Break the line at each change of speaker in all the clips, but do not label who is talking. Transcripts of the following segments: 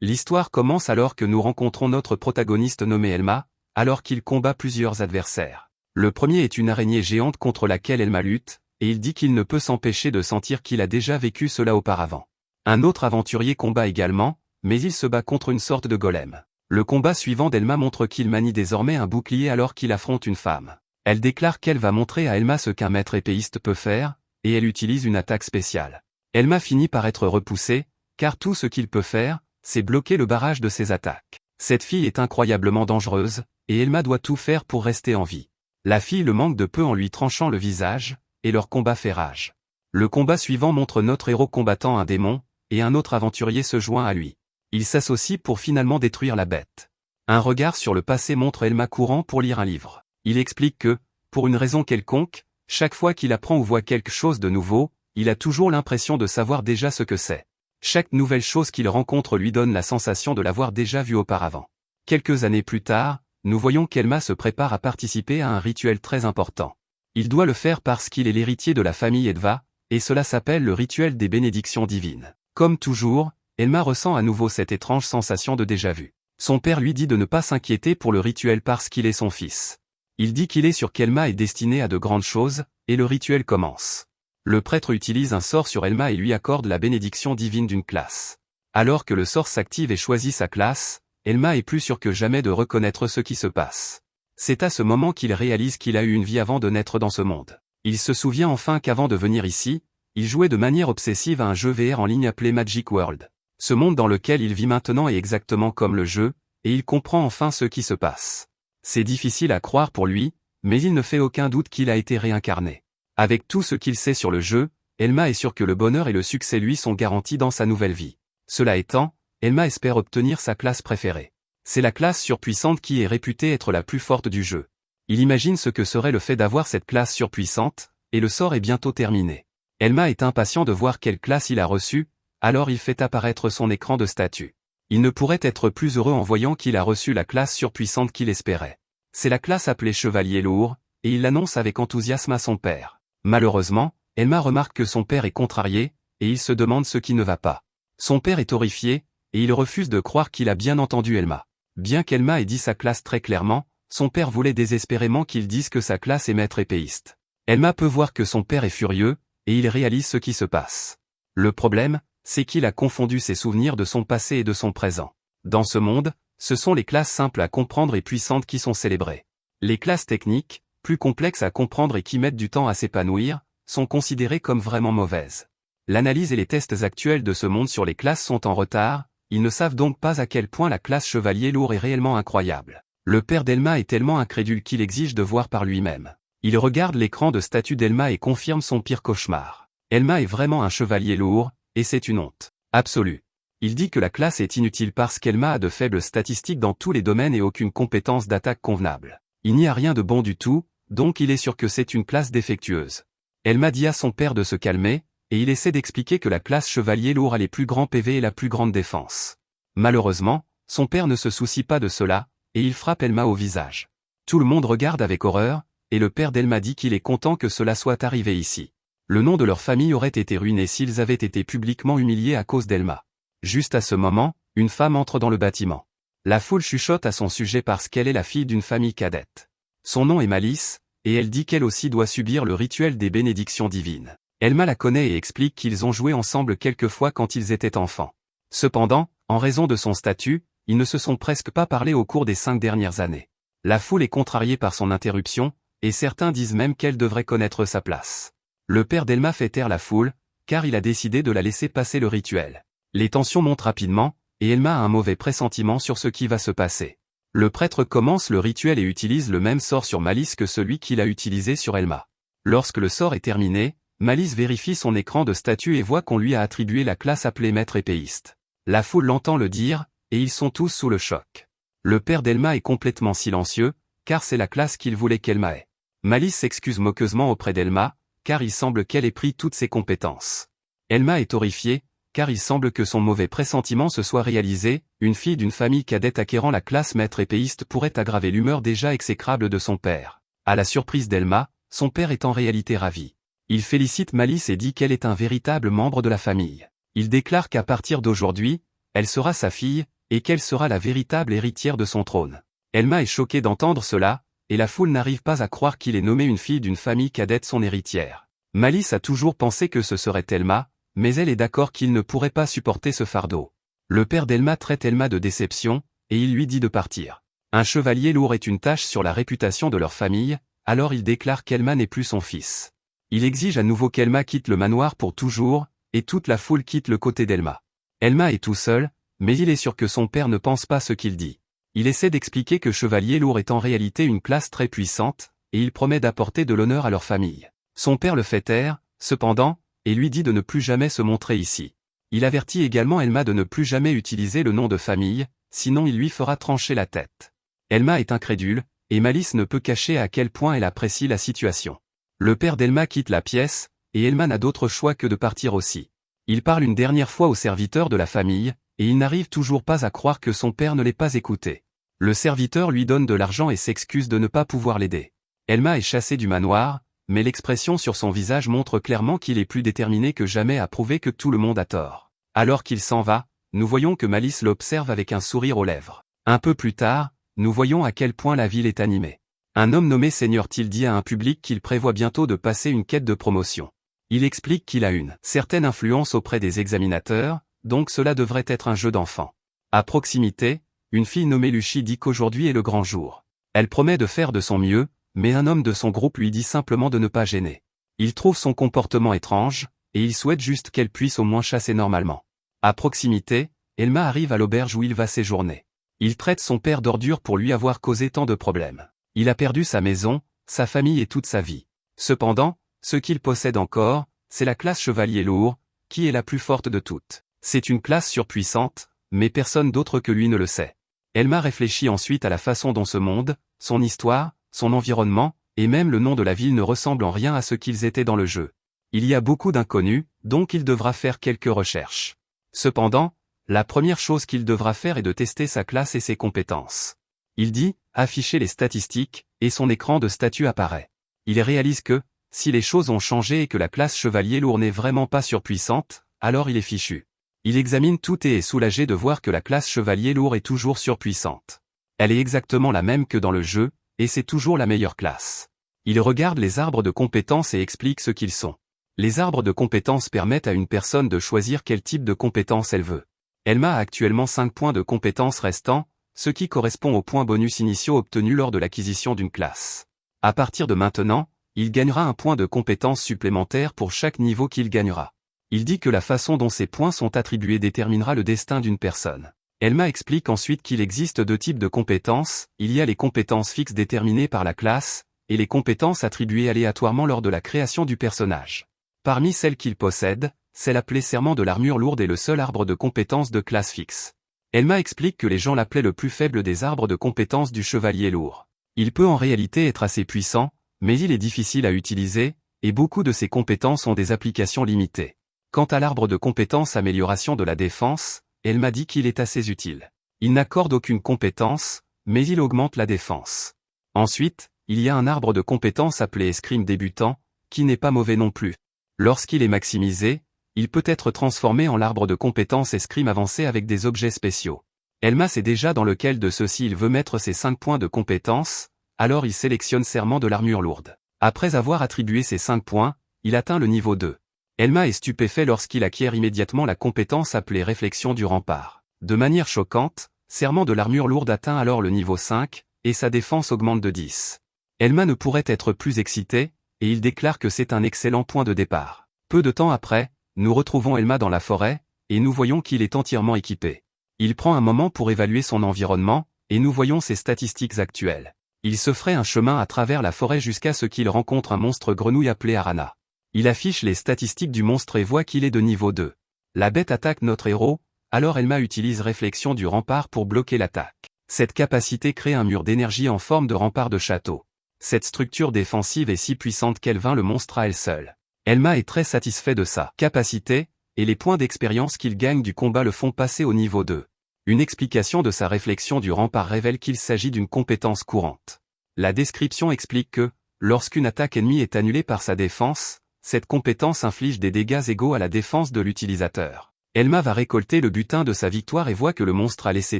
L'histoire commence alors que nous rencontrons notre protagoniste nommé Elma, alors qu'il combat plusieurs adversaires. Le premier est une araignée géante contre laquelle Elma lutte, et il dit qu'il ne peut s'empêcher de sentir qu'il a déjà vécu cela auparavant. Un autre aventurier combat également, mais il se bat contre une sorte de golem. Le combat suivant d'Elma montre qu'il manie désormais un bouclier alors qu'il affronte une femme. Elle déclare qu'elle va montrer à Elma ce qu'un maître épéiste peut faire, et elle utilise une attaque spéciale. Elma finit par être repoussée, car tout ce qu'il peut faire, c'est bloquer le barrage de ses attaques. Cette fille est incroyablement dangereuse, et Elma doit tout faire pour rester en vie. La fille le manque de peu en lui tranchant le visage, et leur combat fait rage. Le combat suivant montre notre héros combattant un démon, et un autre aventurier se joint à lui. Ils s'associent pour finalement détruire la bête. Un regard sur le passé montre Elma courant pour lire un livre. Il explique que, pour une raison quelconque, chaque fois qu'il apprend ou voit quelque chose de nouveau, il a toujours l'impression de savoir déjà ce que c'est. Chaque nouvelle chose qu'il rencontre lui donne la sensation de l'avoir déjà vu auparavant. Quelques années plus tard, nous voyons qu'Elma se prépare à participer à un rituel très important. Il doit le faire parce qu'il est l'héritier de la famille Edva, et cela s'appelle le rituel des bénédictions divines. Comme toujours, Elma ressent à nouveau cette étrange sensation de déjà-vu. Son père lui dit de ne pas s'inquiéter pour le rituel parce qu'il est son fils. Il dit qu'il est sûr qu'Elma est destinée à de grandes choses, et le rituel commence. Le prêtre utilise un sort sur Elma et lui accorde la bénédiction divine d'une classe. Alors que le sort s'active et choisit sa classe, Elma est plus sûre que jamais de reconnaître ce qui se passe. C'est à ce moment qu'il réalise qu'il a eu une vie avant de naître dans ce monde. Il se souvient enfin qu'avant de venir ici, il jouait de manière obsessive à un jeu VR en ligne appelé Magic World. Ce monde dans lequel il vit maintenant est exactement comme le jeu, et il comprend enfin ce qui se passe. C'est difficile à croire pour lui, mais il ne fait aucun doute qu'il a été réincarné. Avec tout ce qu'il sait sur le jeu, Elma est sûre que le bonheur et le succès lui sont garantis dans sa nouvelle vie. Cela étant, Elma espère obtenir sa classe préférée. C'est la classe surpuissante qui est réputée être la plus forte du jeu. Il imagine ce que serait le fait d'avoir cette classe surpuissante, et le sort est bientôt terminé. Elma est impatient de voir quelle classe il a reçue, alors il fait apparaître son écran de statut. Il ne pourrait être plus heureux en voyant qu'il a reçu la classe surpuissante qu'il espérait. C'est la classe appelée Chevalier Lourd, et il l'annonce avec enthousiasme à son père. Malheureusement, Elma remarque que son père est contrarié, et il se demande ce qui ne va pas. Son père est horrifié, et il refuse de croire qu'il a bien entendu Elma. Bien qu'Elma ait dit sa classe très clairement, son père voulait désespérément qu'il dise que sa classe est maître épéiste. Elma peut voir que son père est furieux, et il réalise ce qui se passe. Le problème, c'est qu'il a confondu ses souvenirs de son passé et de son présent. Dans ce monde, ce sont les classes simples à comprendre et puissantes qui sont célébrées. Les classes techniques, plus complexes à comprendre et qui mettent du temps à s'épanouir, sont considérées comme vraiment mauvaises. L'analyse et les tests actuels de ce monde sur les classes sont en retard, ils ne savent donc pas à quel point la classe Chevalier Lourd est réellement incroyable. Le père d'Elma est tellement incrédule qu'il exige de voir par lui-même. Il regarde l'écran de statut d'Elma et confirme son pire cauchemar. Elma est vraiment un Chevalier Lourd, et c'est une honte absolue. Il dit que la classe est inutile parce qu'Elma a de faibles statistiques dans tous les domaines et aucune compétence d'attaque convenable. Il n'y a rien de bon du tout, donc il est sûr que c'est une classe défectueuse. Elma dit à son père de se calmer, et il essaie d'expliquer que la classe Chevalier Lourd a les plus grands PV et la plus grande défense. Malheureusement, son père ne se soucie pas de cela, et il frappe Elma au visage. Tout le monde regarde avec horreur, et le père d'Elma dit qu'il est content que cela soit arrivé ici. Le nom de leur famille aurait été ruiné s'ils avaient été publiquement humiliés à cause d'Elma. Juste à ce moment, une femme entre dans le bâtiment. La foule chuchote à son sujet parce qu'elle est la fille d'une famille cadette. Son nom est Malice, et elle dit qu'elle aussi doit subir le rituel des bénédictions divines. Elma la connaît et explique qu'ils ont joué ensemble quelques fois quand ils étaient enfants. Cependant, en raison de son statut, ils ne se sont presque pas parlé au cours des 5 dernières années. La foule est contrariée par son interruption, et certains disent même qu'elle devrait connaître sa place. Le père d'Elma fait taire la foule, car il a décidé de la laisser passer le rituel. Les tensions montent rapidement, et Elma a un mauvais pressentiment sur ce qui va se passer. Le prêtre commence le rituel et utilise le même sort sur Malice que celui qu'il a utilisé sur Elma. Lorsque le sort est terminé, Malice vérifie son écran de statut et voit qu'on lui a attribué la classe appelée maître épéiste. La foule l'entend le dire, et ils sont tous sous le choc. Le père d'Elma est complètement silencieux, car c'est la classe qu'il voulait qu'Elma ait. Malice s'excuse moqueusement auprès d'Elma, car il semble qu'elle ait pris toutes ses compétences. Elma est horrifiée, car il semble que son mauvais pressentiment se soit réalisé, une fille d'une famille cadette acquérant la classe maître épéiste pourrait aggraver l'humeur déjà exécrable de son père. À la surprise d'Elma, son père est en réalité ravi. Il félicite Malice et dit qu'elle est un véritable membre de la famille. Il déclare qu'à partir d'aujourd'hui, Elle sera sa fille, et qu'elle sera la véritable héritière de son trône. Elma est choquée d'entendre cela, et la foule n'arrive pas à croire qu'il ait nommé une fille d'une famille cadette son héritière. Malice a toujours pensé que ce serait Elma, mais elle est d'accord qu'il ne pourrait pas supporter ce fardeau. Le père d'Elma traite Elma de déception, et il lui dit de partir. Un chevalier lourd est une tache sur la réputation de leur famille, alors il déclare qu'Elma n'est plus son fils. Il exige à nouveau qu'Elma quitte le manoir pour toujours, et toute la foule quitte le côté d'Elma. Elma est tout seul, mais il est sûr que son père ne pense pas ce qu'il dit. Il essaie d'expliquer que Chevalier Lourd est en réalité une classe très puissante, et il promet d'apporter de l'honneur à leur famille. Son père le fait taire, cependant, et lui dit de ne plus jamais se montrer ici. Il avertit également Elma de ne plus jamais utiliser le nom de famille, sinon il lui fera trancher la tête. Elma est incrédule, et Malice ne peut cacher à quel point elle apprécie la situation. Le père d'Elma quitte la pièce, et Elma n'a d'autre choix que de partir aussi. Il parle une dernière fois au serviteur de la famille, et il n'arrive toujours pas à croire que son père ne l'ait pas écouté. Le serviteur lui donne de l'argent et s'excuse de ne pas pouvoir l'aider. Elma est chassée du manoir, mais l'expression sur son visage montre clairement qu'il est plus déterminé que jamais à prouver que tout le monde a tort. Alors qu'il s'en va, nous voyons que Malice l'observe avec un sourire aux lèvres. Un peu plus tard, nous voyons à quel point la ville est animée. Un homme nommé Seigneur Till dit à un public qu'il prévoit bientôt de passer une quête de promotion. Il explique qu'il a une certaine influence auprès des examinateurs, donc cela devrait être un jeu d'enfant. À proximité, une fille nommée Lucie dit qu'aujourd'hui est le grand jour. Elle promet de faire de son mieux, mais un homme de son groupe lui dit simplement de ne pas gêner. Il trouve son comportement étrange, et il souhaite juste qu'elle puisse au moins chasser normalement. À proximité, Elma arrive à l'auberge où il va séjourner. Il traite son père d'ordure pour lui avoir causé tant de problèmes. Il a perdu sa maison, sa famille et toute sa vie. Cependant, ce qu'il possède encore, c'est la classe Chevalier Lourd, qui est la plus forte de toutes. C'est une classe surpuissante, mais personne d'autre que lui ne le sait. Elma réfléchit ensuite à la façon dont ce monde, son histoire, son environnement, et même le nom de la ville ne ressemblent en rien à ce qu'ils étaient dans le jeu. Il y a beaucoup d'inconnus, donc il devra faire quelques recherches. Cependant, la première chose qu'il devra faire est de tester sa classe et ses compétences. Il dit, afficher les statistiques, et son écran de statut apparaît. Il réalise que, si les choses ont changé et que la classe Chevalier Lourd n'est vraiment pas surpuissante, alors il est fichu. Il examine tout et est soulagé de voir que la classe Chevalier Lourd est toujours surpuissante. Elle est exactement la même que dans le jeu, et c'est toujours la meilleure classe. Il regarde les arbres de compétences et explique ce qu'ils sont. Les arbres de compétences permettent à une personne de choisir quel type de compétence elle veut. Elma a actuellement 5 points de compétences restants, ce qui correspond aux points bonus initiaux obtenus lors de l'acquisition d'une classe. À partir de maintenant, il gagnera un point de compétence supplémentaire pour chaque niveau qu'il gagnera. Il dit que la façon dont ces points sont attribués déterminera le destin d'une personne. Elma explique ensuite qu'il existe 2 types de compétences, il y a les compétences fixes déterminées par la classe, et les compétences attribuées aléatoirement lors de la création du personnage. Parmi celles qu'il possède, celle appelée Serment de l'armure lourde est le seul arbre de compétences de classe fixe. Elma explique que les gens l'appelaient le plus faible des arbres de compétences du chevalier lourd. Il peut en réalité être assez puissant, mais il est difficile à utiliser, et beaucoup de ses compétences ont des applications limitées. Quant à l'arbre de compétences amélioration de la défense, Elma dit qu'il est assez utile. Il n'accorde aucune compétence, mais il augmente la défense. Ensuite, il y a un arbre de compétences appelé escrime débutant, qui n'est pas mauvais non plus. Lorsqu'il est maximisé, il peut être transformé en l'arbre de compétences escrime avancé avec des objets spéciaux. Elma sait déjà dans lequel de ceux-ci il veut mettre ses 5 points de compétences, alors il sélectionne Serment de l'armure lourde. Après avoir attribué ses 5 points, il atteint le niveau 2. Elma est stupéfait lorsqu'il acquiert immédiatement la compétence appelée Réflexion du rempart. De manière choquante, Serment de l'armure lourde atteint alors le niveau 5, et sa défense augmente de 10. Elma ne pourrait être plus excitée, et il déclare que c'est un excellent point de départ. Peu de temps après, nous retrouvons Elma dans la forêt, et nous voyons qu'il est entièrement équipé. Il prend un moment pour évaluer son environnement, et nous voyons ses statistiques actuelles. Il se ferait un chemin à travers la forêt jusqu'à ce qu'il rencontre un monstre grenouille appelé Arana. Il affiche les statistiques du monstre et voit qu'il est de niveau 2. La bête attaque notre héros, alors Elma utilise Réflexion du rempart pour bloquer l'attaque. Cette capacité crée un mur d'énergie en forme de rempart de château. Cette structure défensive est si puissante qu'elle vainc le monstre à elle seule. Elma est très satisfait de sa capacité, et les points d'expérience qu'il gagne du combat le font passer au niveau 2. Une explication de sa réflexion du rempart révèle qu'il s'agit d'une compétence courante. La description explique que, lorsqu'une attaque ennemie est annulée par sa défense, cette compétence inflige des dégâts égaux à la défense de l'utilisateur. Elma va récolter le butin de sa victoire et voit que le monstre a laissé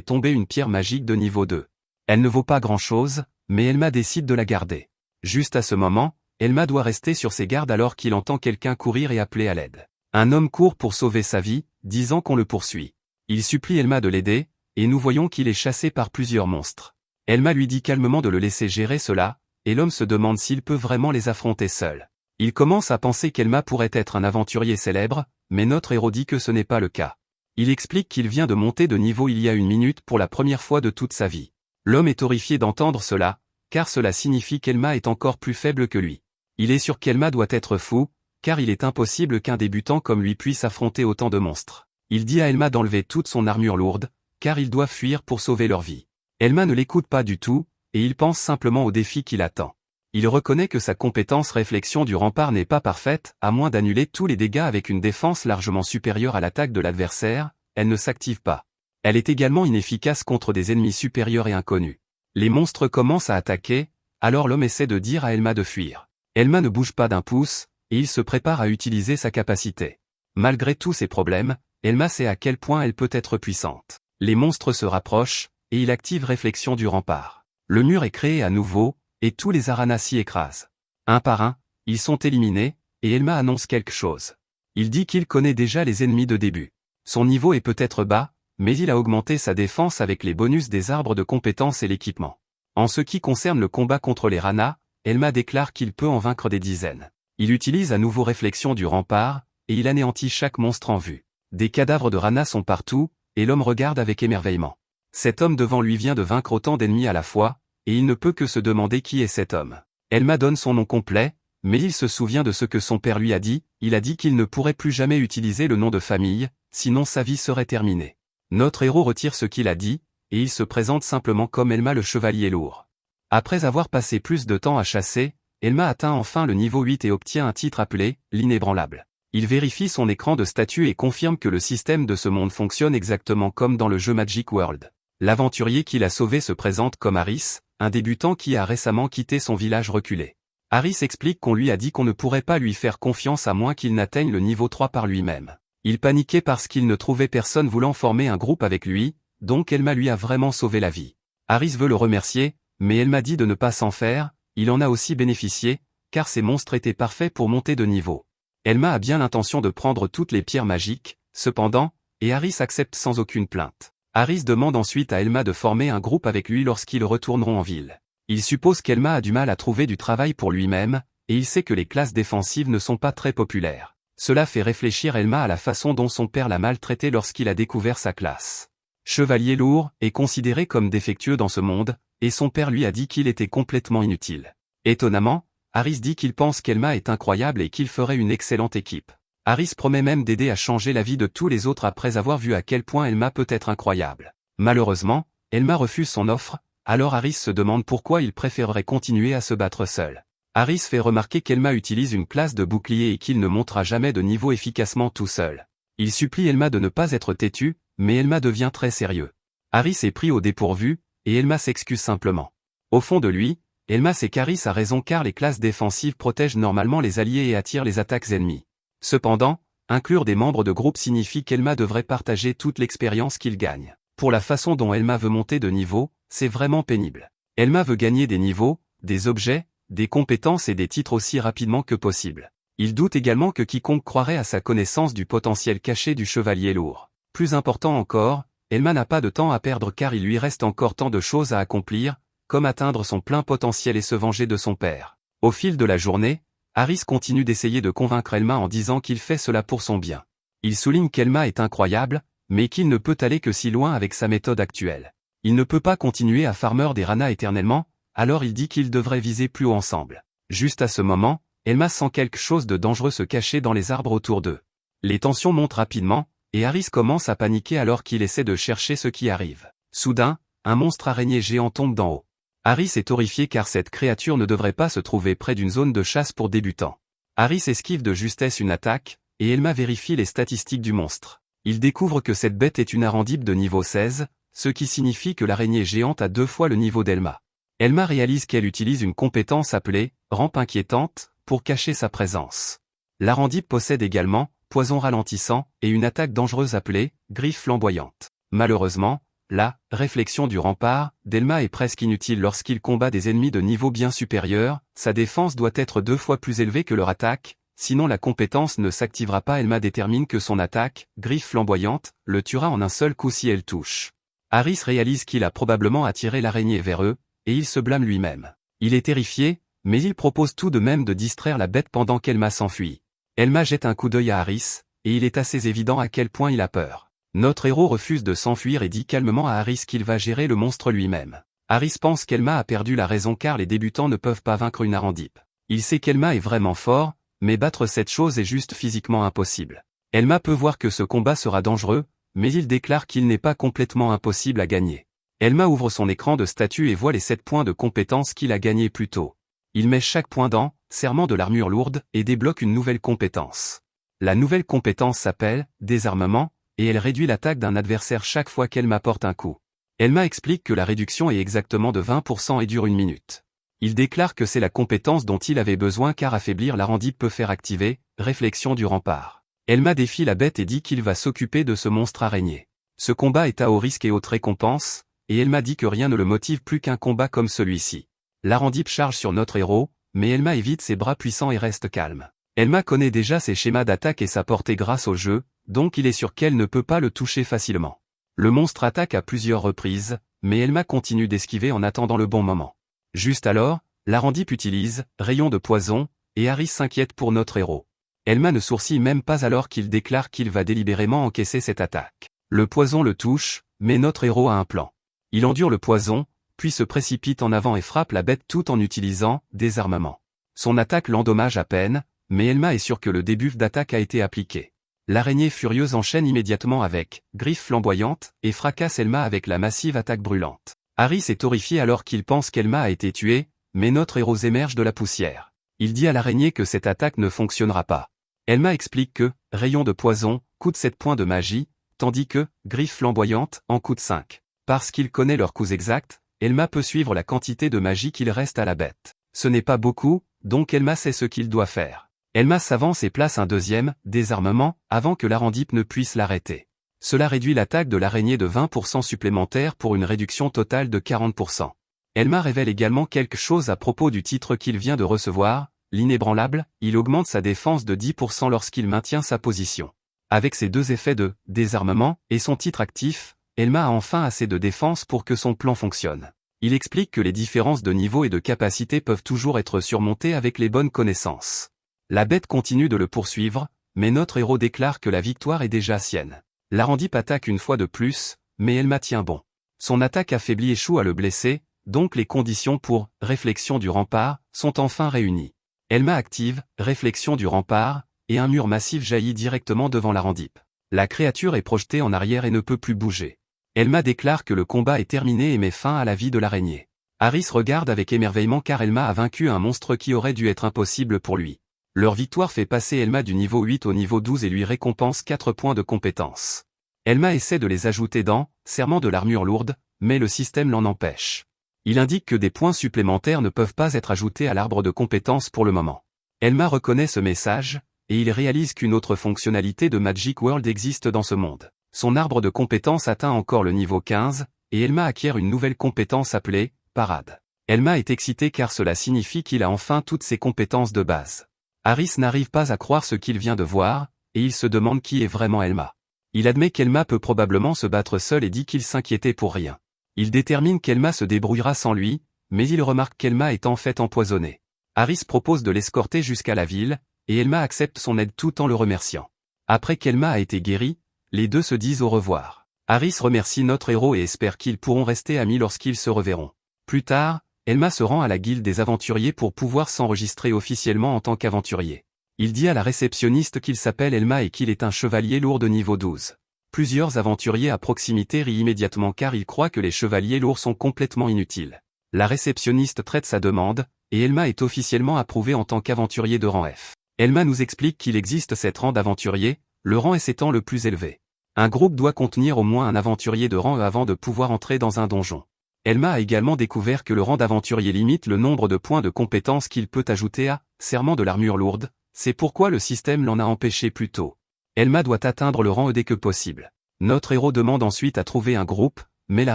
tomber une pierre magique de niveau 2. Elle ne vaut pas grand-chose, mais Elma décide de la garder. Juste à ce moment, Elma doit rester sur ses gardes alors qu'il entend quelqu'un courir et appeler à l'aide. Un homme court pour sauver sa vie, disant qu'on le poursuit. Il supplie Elma de l'aider, et nous voyons qu'il est chassé par plusieurs monstres. Elma lui dit calmement de le laisser gérer cela, et l'homme se demande s'il peut vraiment les affronter seul. Il commence à penser qu'Elma pourrait être un aventurier célèbre, mais notre héros dit que ce n'est pas le cas. Il explique qu'il vient de monter de niveau il y a une minute pour la première fois de toute sa vie. L'homme est horrifié d'entendre cela, car cela signifie qu'Elma est encore plus faible que lui. Il est sûr qu'Elma doit être fou, car il est impossible qu'un débutant comme lui puisse affronter autant de monstres. Il dit à Elma d'enlever toute son armure lourde, car ils doivent fuir pour sauver leur vie. Elma ne l'écoute pas du tout, et il pense simplement au défi qui l'attend. Il reconnaît que sa compétence réflexion du rempart n'est pas parfaite, à moins d'annuler tous les dégâts avec une défense largement supérieure à l'attaque de l'adversaire, elle ne s'active pas. Elle est également inefficace contre des ennemis supérieurs et inconnus. Les monstres commencent à attaquer, alors l'homme essaie de dire à Elma de fuir. Elma ne bouge pas d'un pouce, et il se prépare à utiliser sa capacité. Malgré tous ces problèmes, Elma sait à quel point elle peut être puissante. Les monstres se rapprochent, et il active réflexion du rempart. Le mur est créé à nouveau, et tous les aranas s'y écrasent. Un par un, ils sont éliminés, et Elma annonce quelque chose. Il dit qu'il connaît déjà les ennemis de début. Son niveau est peut-être bas, mais il a augmenté sa défense avec les bonus des arbres de compétences et l'équipement. En ce qui concerne le combat contre les ranas, Elma déclare qu'il peut en vaincre des dizaines. Il utilise à nouveau réflexion du rempart, et il anéantit chaque monstre en vue. Des cadavres de ranas sont partout, et l'homme regarde avec émerveillement. Cet homme devant lui vient de vaincre autant d'ennemis à la fois, et il ne peut que se demander qui est cet homme. Elma donne son nom complet, mais il se souvient de ce que son père lui a dit, il a dit qu'il ne pourrait plus jamais utiliser le nom de famille, sinon sa vie serait terminée. Notre héros retire ce qu'il a dit, et il se présente simplement comme Elma le chevalier lourd. Après avoir passé plus de temps à chasser, Elma atteint enfin le niveau 8 et obtient un titre appelé « l'inébranlable ». Il vérifie son écran de statut et confirme que le système de ce monde fonctionne exactement comme dans le jeu Magic World. L'aventurier qui l'a sauvé se présente comme Harris, un débutant qui a récemment quitté son village reculé. Harris explique qu'on lui a dit qu'on ne pourrait pas lui faire confiance à moins qu'il n'atteigne le niveau 3 par lui-même. Il paniquait parce qu'il ne trouvait personne voulant former un groupe avec lui, donc Elma lui a vraiment sauvé la vie. Harris veut le remercier, mais Elma dit de ne pas s'en faire, il en a aussi bénéficié, car ces monstres étaient parfaits pour monter de niveau. Elma a bien l'intention de prendre toutes les pierres magiques, cependant, et Harris accepte sans aucune plainte. Harris demande ensuite à Elma de former un groupe avec lui lorsqu'ils retourneront en ville. Il suppose qu'Elma a du mal à trouver du travail pour lui-même, et il sait que les classes défensives ne sont pas très populaires. Cela fait réfléchir Elma à la façon dont son père l'a maltraité lorsqu'il a découvert sa classe. Chevalier lourd est considéré comme défectueux dans ce monde, et son père lui a dit qu'il était complètement inutile. Étonnamment, Harris dit qu'il pense qu'Elma est incroyable et qu'il ferait une excellente équipe. Harris promet même d'aider à changer la vie de tous les autres après avoir vu à quel point Elma peut être incroyable. Malheureusement, Elma refuse son offre, alors Harris se demande pourquoi il préférerait continuer à se battre seul. Harris fait remarquer qu'Elma utilise une classe de bouclier et qu'il ne montera jamais de niveau efficacement tout seul. Il supplie Elma de ne pas être têtue, mais Elma devient très sérieux. Harris est pris au dépourvu, et Elma s'excuse simplement. Au fond de lui, Elma sait qu'Harris a raison car les classes défensives protègent normalement les alliés et attirent les attaques ennemies. Cependant, inclure des membres de groupe signifie qu'Elma devrait partager toute l'expérience qu'il gagne. Pour la façon dont Elma veut monter de niveau, c'est vraiment pénible. Elma veut gagner des niveaux, des objets, des compétences et des titres aussi rapidement que possible. Il doute également que quiconque croirait à sa connaissance du potentiel caché du chevalier lourd. Plus important encore, Elma n'a pas de temps à perdre car il lui reste encore tant de choses à accomplir, comme atteindre son plein potentiel et se venger de son père. Au fil de la journée, Harris continue d'essayer de convaincre Elma en disant qu'il fait cela pour son bien. Il souligne qu'Elma est incroyable, mais qu'il ne peut aller que si loin avec sa méthode actuelle. Il ne peut pas continuer à farmer des ranas éternellement, alors il dit qu'ils devraient viser plus haut ensemble. Juste à ce moment, Elma sent quelque chose de dangereux se cacher dans les arbres autour d'eux. Les tensions montent rapidement, et Harris commence à paniquer alors qu'il essaie de chercher ce qui arrive. Soudain, un monstre araignée géant tombe d'en haut. Harris est horrifié car cette créature ne devrait pas se trouver près d'une zone de chasse pour débutants. Harris esquive de justesse une attaque, et Elma vérifie les statistiques du monstre. Il découvre que cette bête est une arandipe de niveau 16, ce qui signifie que l'araignée géante a 2 fois le niveau d'Elma. Elma réalise qu'elle utilise une compétence appelée « rampe inquiétante » pour cacher sa présence. L'arandipe possède également, poison ralentissant et une attaque dangereuse appelée griffe flamboyante. Malheureusement, la réflexion du rempart d'Elma est presque inutile lorsqu'il combat des ennemis de niveau bien supérieur, sa défense doit être 2 fois plus élevée que leur attaque, sinon la compétence ne s'activera pas. Elma détermine que son attaque, griffe flamboyante, le tuera en un seul coup si elle touche. Harris réalise qu'il a probablement attiré l'araignée vers eux, et il se blâme lui-même. Il est terrifié, mais il propose tout de même de distraire la bête pendant qu'Elma s'enfuit. Elma jette un coup d'œil à Harris, et il est assez évident à quel point il a peur. Notre héros refuse de s'enfuir et dit calmement à Harris qu'il va gérer le monstre lui-même. Harris pense qu'Elma a perdu la raison car les débutants ne peuvent pas vaincre une Arandipe. Il sait qu'Elma est vraiment fort, mais battre cette chose est juste physiquement impossible. Elma peut voir que ce combat sera dangereux, mais il déclare qu'il n'est pas complètement impossible à gagner. Elma ouvre son écran de statut et voit les 7 points de compétence qu'il a gagnés plus tôt. Il met chaque point dans serment de l'armure lourde et débloque une nouvelle compétence. La nouvelle compétence s'appelle désarmement, et elle réduit l'attaque d'un adversaire chaque fois qu'Elma porte un coup. Elma explique que la réduction est exactement de 20% et dure 1 minute. Il déclare que c'est la compétence dont il avait besoin car affaiblir l'Arandipe peut faire activer réflexion du rempart. Elma défie la bête et dit qu'il va s'occuper de ce monstre araignée. Ce combat est à haut risque et haute récompense, et Elma dit que rien ne le motive plus qu'un combat comme celui-ci. L'Arandipe charge sur notre héros, mais Elma évite ses bras puissants et reste calme. Elma connaît déjà ses schémas d'attaque et sa portée grâce au jeu, donc il est sûr qu'elle ne peut pas le toucher facilement. Le monstre attaque à plusieurs reprises, mais Elma continue d'esquiver en attendant le bon moment. Juste alors, l'Arandipe utilise rayon de poison, et Harris s'inquiète pour notre héros. Elma ne sourcille même pas alors qu'il déclare qu'il va délibérément encaisser cette attaque. Le poison le touche, mais notre héros a un plan. Il endure le poison, puis se précipite en avant et frappe la bête tout en utilisant désarmement. Son attaque l'endommage à peine, mais Elma est sûre que le debuff d'attaque a été appliqué. L'araignée furieuse enchaîne immédiatement avec griffe flamboyante et fracasse Elma avec la massive attaque brûlante. Harris est horrifié alors qu'il pense qu'Elma a été tuée, mais notre héros émerge de la poussière. Il dit à l'araignée que cette attaque ne fonctionnera pas. Elma explique que rayon de poison coûte 7 points de magie, tandis que griffe flamboyante en coûte 5. Parce qu'il connaît leurs coûts exacts, Elma peut suivre la quantité de magie qu'il reste à la bête. Ce n'est pas beaucoup, donc Elma sait ce qu'il doit faire. Elma s'avance et place un deuxième désarmement avant que l'Arandipe ne puisse l'arrêter. Cela réduit l'attaque de l'araignée de 20% supplémentaire pour une réduction totale de 40%. Elma révèle également quelque chose à propos du titre qu'il vient de recevoir, l'inébranlable, il augmente sa défense de 10% lorsqu'il maintient sa position. Avec ces 2 effets de désarmement et son titre actif, Elma a enfin assez de défense pour que son plan fonctionne. Il explique que les différences de niveau et de capacité peuvent toujours être surmontées avec les bonnes connaissances. La bête continue de le poursuivre, mais notre héros déclare que la victoire est déjà sienne. L'Arandipe attaque une fois de plus, mais Elma tient bon. Son attaque affaiblie échoue à le blesser, donc les conditions pour réflexion du rempart sont enfin réunies. Elma active réflexion du rempart, et un mur massif jaillit directement devant l'Arandipe. La créature est projetée en arrière et ne peut plus bouger. Elma déclare que le combat est terminé et met fin à la vie de l'araignée. Harris regarde avec émerveillement car Elma a vaincu un monstre qui aurait dû être impossible pour lui. Leur victoire fait passer Elma du niveau 8 au niveau 12 et lui récompense 4 points de compétence. Elma essaie de les ajouter dans serment de l'armure lourde, mais le système l'en empêche. Il indique que des points supplémentaires ne peuvent pas être ajoutés à l'arbre de compétences pour le moment. Elma reconnaît ce message, et il réalise qu'une autre fonctionnalité de Magic World existe dans ce monde. Son arbre de compétences atteint encore le niveau 15, et Elma acquiert une nouvelle compétence appelée Parade. Elma est excitée car cela signifie qu'il a enfin toutes ses compétences de base. Harris n'arrive pas à croire ce qu'il vient de voir, et il se demande qui est vraiment Elma. Il admet qu'Elma peut probablement se battre seule et dit qu'il s'inquiétait pour rien. Il détermine qu'Elma se débrouillera sans lui, mais il remarque qu'Elma est en fait empoisonnée. Harris propose de l'escorter jusqu'à la ville, et Elma accepte son aide tout en le remerciant. Après qu'Elma a été guérie, les deux se disent au revoir. Harris remercie notre héros et espère qu'ils pourront rester amis lorsqu'ils se reverront. Plus tard, Elma se rend à la guilde des aventuriers pour pouvoir s'enregistrer officiellement en tant qu'aventurier. Il dit à la réceptionniste qu'il s'appelle Elma et qu'il est un chevalier lourd de niveau 12. Plusieurs aventuriers à proximité rient immédiatement car ils croient que les chevaliers lourds sont complètement inutiles. La réceptionniste traite sa demande, et Elma est officiellement approuvée en tant qu'aventurier de rang F. Elma nous explique qu'il existe 7 rangs d'aventuriers, le rang S étant le plus élevé. Un groupe doit contenir au moins un aventurier de rang E avant de pouvoir entrer dans un donjon. Elma a également découvert que le rang d'aventurier limite le nombre de points de compétence qu'il peut ajouter à serment de l'armure lourde, c'est pourquoi le système l'en a empêché plus tôt. Elma doit atteindre le rang E dès que possible. Notre héros demande ensuite à trouver un groupe, mais la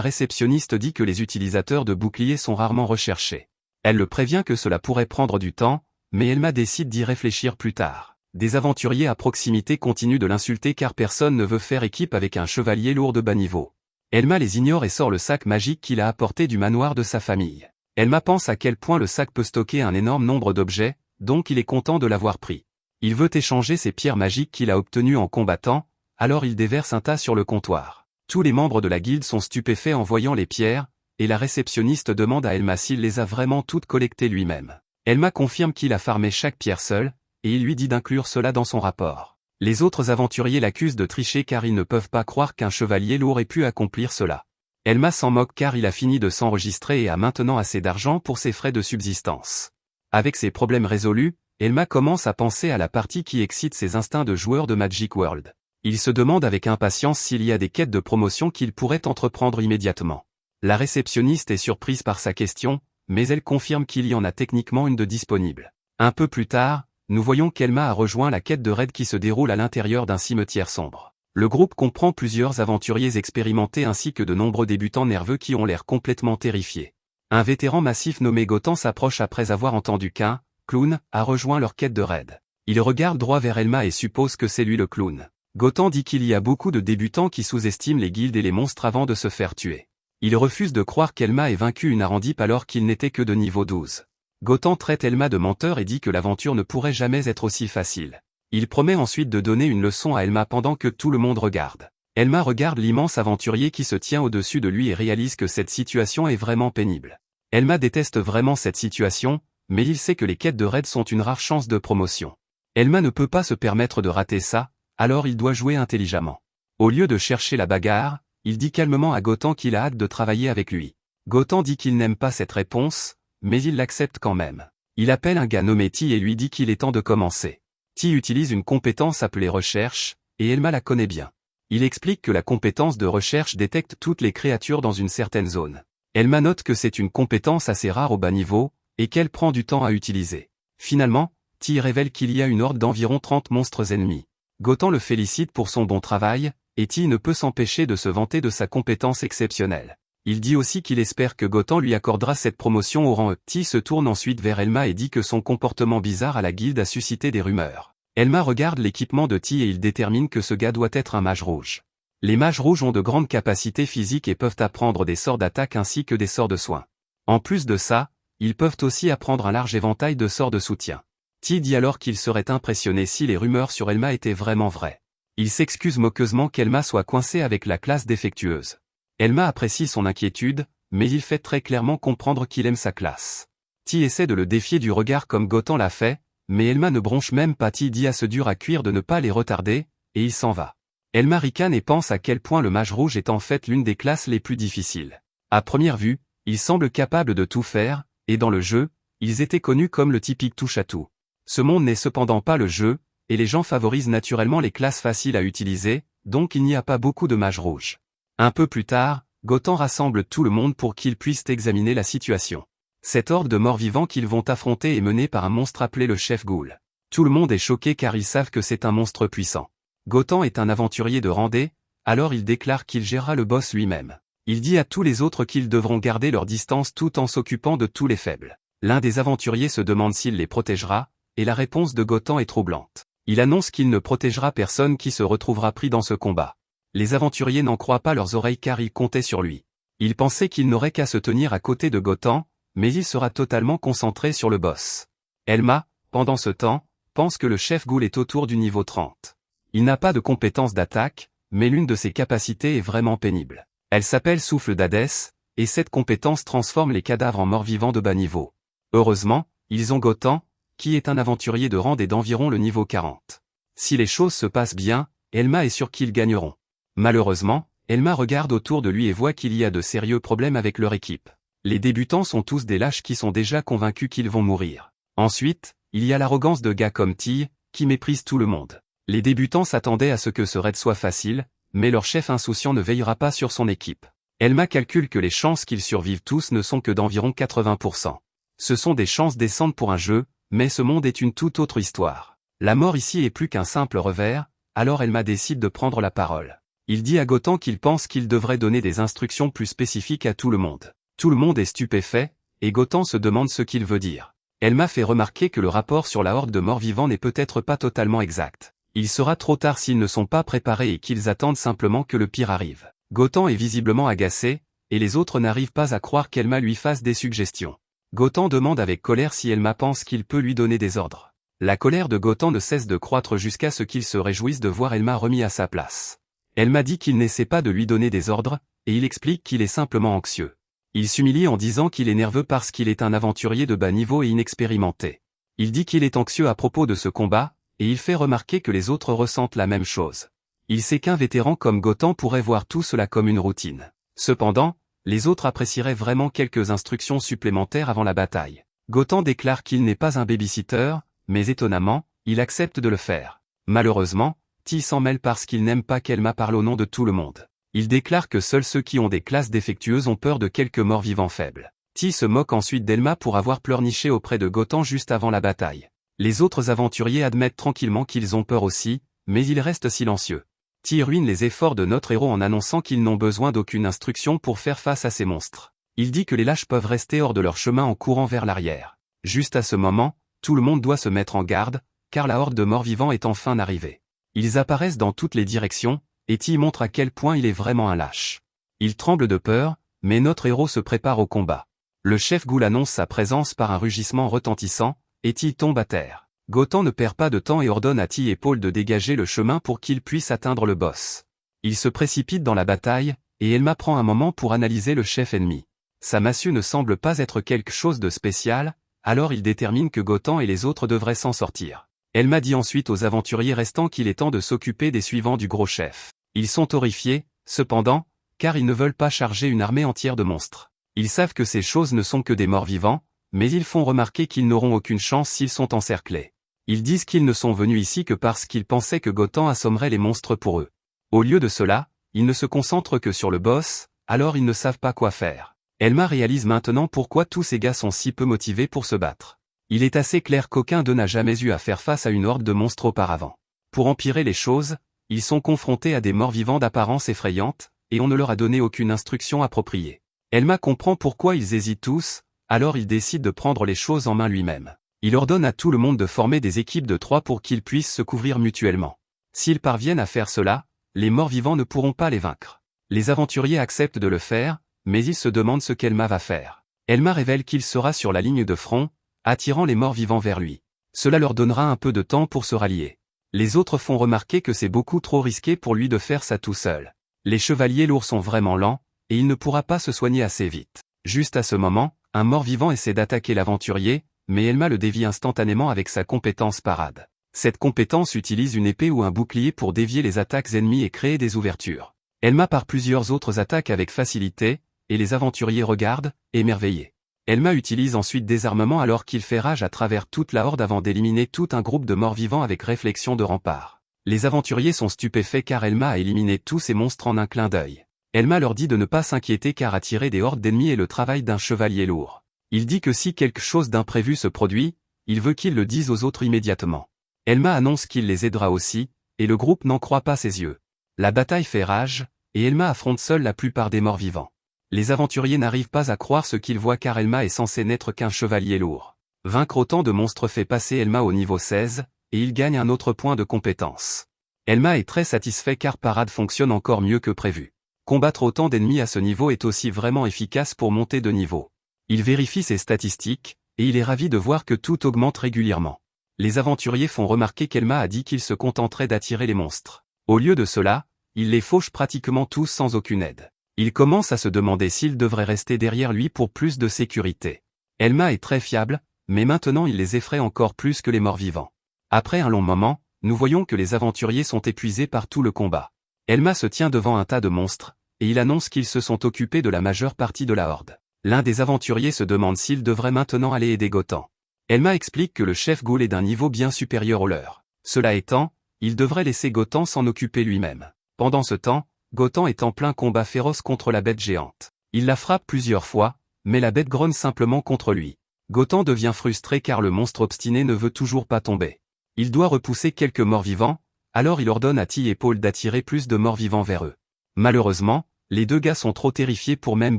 réceptionniste dit que les utilisateurs de boucliers sont rarement recherchés. Elle le prévient que cela pourrait prendre du temps, mais Elma décide d'y réfléchir plus tard. Des aventuriers à proximité continuent de l'insulter car personne ne veut faire équipe avec un chevalier lourd de bas niveau. Elma les ignore et sort le sac magique qu'il a apporté du manoir de sa famille. Elma pense à quel point le sac peut stocker un énorme nombre d'objets, donc il est content de l'avoir pris. Il veut échanger ces pierres magiques qu'il a obtenues en combattant, alors il déverse un tas sur le comptoir. Tous les membres de la guilde sont stupéfaits en voyant les pierres, et la réceptionniste demande à Elma s'il les a vraiment toutes collectées lui-même. Elma confirme qu'il a farmé chaque pierre seul, et il lui dit d'inclure cela dans son rapport. Les autres aventuriers l'accusent de tricher car ils ne peuvent pas croire qu'un chevalier lourd ait pu accomplir cela. Elma s'en moque car il a fini de s'enregistrer et a maintenant assez d'argent pour ses frais de subsistance. Avec ses problèmes résolus, Elma commence à penser à la partie qui excite ses instincts de joueur de Magic World. Il se demande avec impatience s'il y a des quêtes de promotion qu'il pourrait entreprendre immédiatement. La réceptionniste est surprise par sa question, mais elle confirme qu'il y en a techniquement une de disponible. Un peu plus tard, nous voyons qu'Elma a rejoint la quête de raid qui se déroule à l'intérieur d'un cimetière sombre. Le groupe comprend plusieurs aventuriers expérimentés ainsi que de nombreux débutants nerveux qui ont l'air complètement terrifiés. Un vétéran massif nommé Gotan s'approche après avoir entendu qu'un clown a rejoint leur quête de raid. Il regarde droit vers Elma et suppose que c'est lui le clown. Gotan dit qu'il y a beaucoup de débutants qui sous-estiment les guildes et les monstres avant de se faire tuer. Il refuse de croire qu'Elma ait vaincu une Arandip alors qu'il n'était que de niveau 12. Gotan traite Elma de menteur et dit que l'aventure ne pourrait jamais être aussi facile. Il promet ensuite de donner une leçon à Elma pendant que tout le monde regarde. Elma regarde l'immense aventurier qui se tient au-dessus de lui et réalise que cette situation est vraiment pénible. Elma déteste vraiment cette situation, mais il sait que les quêtes de raid sont une rare chance de promotion. Elma ne peut pas se permettre de rater ça, alors il doit jouer intelligemment. Au lieu de chercher la bagarre, il dit calmement à Gotan qu'il a hâte de travailler avec lui. Gotan dit qu'il n'aime pas cette réponse, mais il l'accepte quand même. Il appelle un gars nommé Ti et lui dit qu'il est temps de commencer. Ti utilise une compétence appelée recherche, et Elma la connaît bien. Il explique que la compétence de recherche détecte toutes les créatures dans une certaine zone. Elma note que c'est une compétence assez rare au bas niveau, et qu'elle prend du temps à utiliser. Finalement, Ti révèle qu'il y a une horde d'environ 30 monstres ennemis. Gotan le félicite pour son bon travail, et Ti ne peut s'empêcher de se vanter de sa compétence exceptionnelle. Il dit aussi qu'il espère que Gotan lui accordera cette promotion au rang E. Ti se tourne ensuite vers Elma et dit que son comportement bizarre à la guilde a suscité des rumeurs. Elma regarde l'équipement de Ti et il détermine que ce gars doit être un mage rouge. Les mages rouges ont de grandes capacités physiques et peuvent apprendre des sorts d'attaque ainsi que des sorts de soins. En plus de ça, ils peuvent aussi apprendre un large éventail de sorts de soutien. Ti dit alors qu'il serait impressionné si les rumeurs sur Elma étaient vraiment vraies. Il s'excuse moqueusement qu'Elma soit coincée avec la classe défectueuse. Elma apprécie son inquiétude, mais il fait très clairement comprendre qu'il aime sa classe. Ti essaie de le défier du regard comme Gotan l'a fait, mais Elma ne bronche même pas. Ti dit à ce dur à cuire de ne pas les retarder, et il s'en va. Elma ricane et pense à quel point le mage rouge est en fait l'une des classes les plus difficiles. À première vue, il semble capable de tout faire, et dans le jeu, ils étaient connus comme le typique touche-à-tout. Ce monde n'est cependant pas le jeu, et les gens favorisent naturellement les classes faciles à utiliser, donc il n'y a pas beaucoup de mages rouges. Un peu plus tard, Gotan rassemble tout le monde pour qu'ils puissent examiner la situation. Cette horde de morts-vivants qu'ils vont affronter est menée par un monstre appelé le chef Ghoul. Tout le monde est choqué car ils savent que c'est un monstre puissant. Gotan est un aventurier de rang D, alors il déclare qu'il gérera le boss lui-même. Il dit à tous les autres qu'ils devront garder leur distance tout en s'occupant de tous les faibles. L'un des aventuriers se demande s'il les protégera, et la réponse de Gotan est troublante. Il annonce qu'il ne protégera personne qui se retrouvera pris dans ce combat. Les aventuriers n'en croient pas leurs oreilles car ils comptaient sur lui. Ils pensaient qu'il n'aurait qu'à se tenir à côté de Gotan, mais il sera totalement concentré sur le boss. Elma, pendant ce temps, pense que le chef Ghoul est autour du niveau 30. Il n'a pas de compétences d'attaque, mais l'une de ses capacités est vraiment pénible. Elle s'appelle Souffle d'Hadès, et cette compétence transforme les cadavres en morts-vivants de bas niveau. Heureusement, ils ont Gotan, qui est un aventurier de rang D d'environ le niveau 40. Si les choses se passent bien, Elma est sûre qu'ils gagneront. Malheureusement, Elma regarde autour de lui et voit qu'il y a de sérieux problèmes avec leur équipe. Les débutants sont tous des lâches qui sont déjà convaincus qu'ils vont mourir. Ensuite, il y a l'arrogance de gars comme Ti, qui méprise tout le monde. Les débutants s'attendaient à ce que ce raid soit facile, mais leur chef insouciant ne veillera pas sur son équipe. Elma calcule que les chances qu'ils survivent tous ne sont que d'environ 80%. Ce sont des chances décentes pour un jeu, mais ce monde est une toute autre histoire. La mort ici est plus qu'un simple revers, alors Elma décide de prendre la parole. Il dit à Gotan qu'il pense qu'il devrait donner des instructions plus spécifiques à tout le monde. Tout le monde est stupéfait, et Gotan se demande ce qu'il veut dire. Elma fait remarquer que le rapport sur la horde de morts-vivants n'est peut-être pas totalement exact. Il sera trop tard s'ils ne sont pas préparés et qu'ils attendent simplement que le pire arrive. Gotan est visiblement agacé, et les autres n'arrivent pas à croire qu'Elma lui fasse des suggestions. Gotan demande avec colère si Elma pense qu'il peut lui donner des ordres. La colère de Gotan ne cesse de croître jusqu'à ce qu'il se réjouisse de voir Elma remis à sa place. Elma dit qu'il n'essaie pas de lui donner des ordres, et il explique qu'il est simplement anxieux. Il s'humilie en disant qu'il est nerveux parce qu'il est un aventurier de bas niveau et inexpérimenté. Il dit qu'il est anxieux à propos de ce combat, et il fait remarquer que les autres ressentent la même chose. Il sait qu'un vétéran comme Gotan pourrait voir tout cela comme une routine. Cependant, les autres apprécieraient vraiment quelques instructions supplémentaires avant la bataille. Gotan déclare qu'il n'est pas un babysitter, mais étonnamment, il accepte de le faire. Malheureusement, Ti s'en mêle parce qu'il n'aime pas qu'Elma parle au nom de tout le monde. Il déclare que seuls ceux qui ont des classes défectueuses ont peur de quelques morts-vivants faibles. Ti se moque ensuite d'Elma pour avoir pleurniché auprès de Gotan juste avant la bataille. Les autres aventuriers admettent tranquillement qu'ils ont peur aussi, mais ils restent silencieux. Ti ruine les efforts de notre héros en annonçant qu'ils n'ont besoin d'aucune instruction pour faire face à ces monstres. Il dit que les lâches peuvent rester hors de leur chemin en courant vers l'arrière. Juste à ce moment, tout le monde doit se mettre en garde, car la horde de morts-vivants est enfin arrivée. Ils apparaissent dans toutes les directions, et Ti montre à quel point il est vraiment un lâche. Il tremble de peur, mais notre héros se prépare au combat. Le chef Ghoul annonce sa présence par un rugissement retentissant, et Ti tombe à terre. Gotan ne perd pas de temps et ordonne à Ti et Paul de dégager le chemin pour qu'ils puissent atteindre le boss. Il se précipite dans la bataille, et Elma prend un moment pour analyser le chef ennemi. Sa massue ne semble pas être quelque chose de spécial, alors il détermine que Gotan et les autres devraient s'en sortir. Elma dit ensuite aux aventuriers restants qu'il est temps de s'occuper des suivants du gros chef. Ils sont horrifiés, cependant, car ils ne veulent pas charger une armée entière de monstres. Ils savent que ces choses ne sont que des morts vivants, mais ils font remarquer qu'ils n'auront aucune chance s'ils sont encerclés. Ils disent qu'ils ne sont venus ici que parce qu'ils pensaient que Gotan assommerait les monstres pour eux. Au lieu de cela, ils ne se concentrent que sur le boss, alors ils ne savent pas quoi faire. Elma réalise maintenant pourquoi tous ces gars sont si peu motivés pour se battre. Il est assez clair qu'aucun d'eux n'a jamais eu à faire face à une horde de monstres auparavant. Pour empirer les choses, ils sont confrontés à des morts-vivants d'apparence effrayante, et on ne leur a donné aucune instruction appropriée. Elma comprend pourquoi ils hésitent tous, alors il décide de prendre les choses en main lui-même. Il ordonne à tout le monde de former des équipes de 3 pour qu'ils puissent se couvrir mutuellement. S'ils parviennent à faire cela, les morts-vivants ne pourront pas les vaincre. Les aventuriers acceptent de le faire, mais ils se demandent ce qu'Elma va faire. Elma révèle qu'il sera sur la ligne de front, attirant les morts-vivants vers lui. Cela leur donnera un peu de temps pour se rallier. Les autres font remarquer que c'est beaucoup trop risqué pour lui de faire ça tout seul. Les chevaliers lourds sont vraiment lents, et il ne pourra pas se soigner assez vite. Juste à ce moment, un mort-vivant essaie d'attaquer l'aventurier, mais Elma le dévie instantanément avec sa compétence parade. Cette compétence utilise une épée ou un bouclier pour dévier les attaques ennemies et créer des ouvertures. Elma part plusieurs autres attaques avec facilité, et les aventuriers regardent, émerveillés. Elma utilise ensuite désarmement alors qu'il fait rage à travers toute la horde avant d'éliminer tout un groupe de morts-vivants avec réflexion de rempart. Les aventuriers sont stupéfaits car Elma a éliminé tous ces monstres en un clin d'œil. Elma leur dit de ne pas s'inquiéter car attirer des hordes d'ennemis est le travail d'un chevalier lourd. Il dit que si quelque chose d'imprévu se produit, il veut qu'ils le disent aux autres immédiatement. Elma annonce qu'il les aidera aussi, et le groupe n'en croit pas ses yeux. La bataille fait rage, et Elma affronte seule la plupart des morts-vivants. Les aventuriers n'arrivent pas à croire ce qu'ils voient car Elma est censée n'être qu'un chevalier lourd. Vaincre autant de monstres fait passer Elma au niveau 16, et il gagne un autre point de compétence. Elma est très satisfait car Parade fonctionne encore mieux que prévu. Combattre autant d'ennemis à ce niveau est aussi vraiment efficace pour monter de niveau. Il vérifie ses statistiques, et il est ravi de voir que tout augmente régulièrement. Les aventuriers font remarquer qu'Elma a dit qu'il se contenterait d'attirer les monstres. Au lieu de cela, il les fauche pratiquement tous sans aucune aide. Il commence à se demander s'il devrait rester derrière lui pour plus de sécurité. Elma est très fiable, mais maintenant il les effraie encore plus que les morts-vivants. Après un long moment, nous voyons que les aventuriers sont épuisés par tout le combat. Elma se tient devant un tas de monstres, et il annonce qu'ils se sont occupés de la majeure partie de la horde. L'un des aventuriers se demande s'il devrait maintenant aller aider Gotan. Elma explique que le chef Ghoul est d'un niveau bien supérieur au leur. Cela étant, il devrait laisser Gotan s'en occuper lui-même. Pendant ce temps, Gotan est en plein combat féroce contre la bête géante. Il la frappe plusieurs fois, mais la bête grogne simplement contre lui. Gotan devient frustré car le monstre obstiné ne veut toujours pas tomber. Il doit repousser quelques morts-vivants, alors il ordonne à Ti et Paul d'attirer plus de morts-vivants vers eux. Malheureusement, les deux gars sont trop terrifiés pour même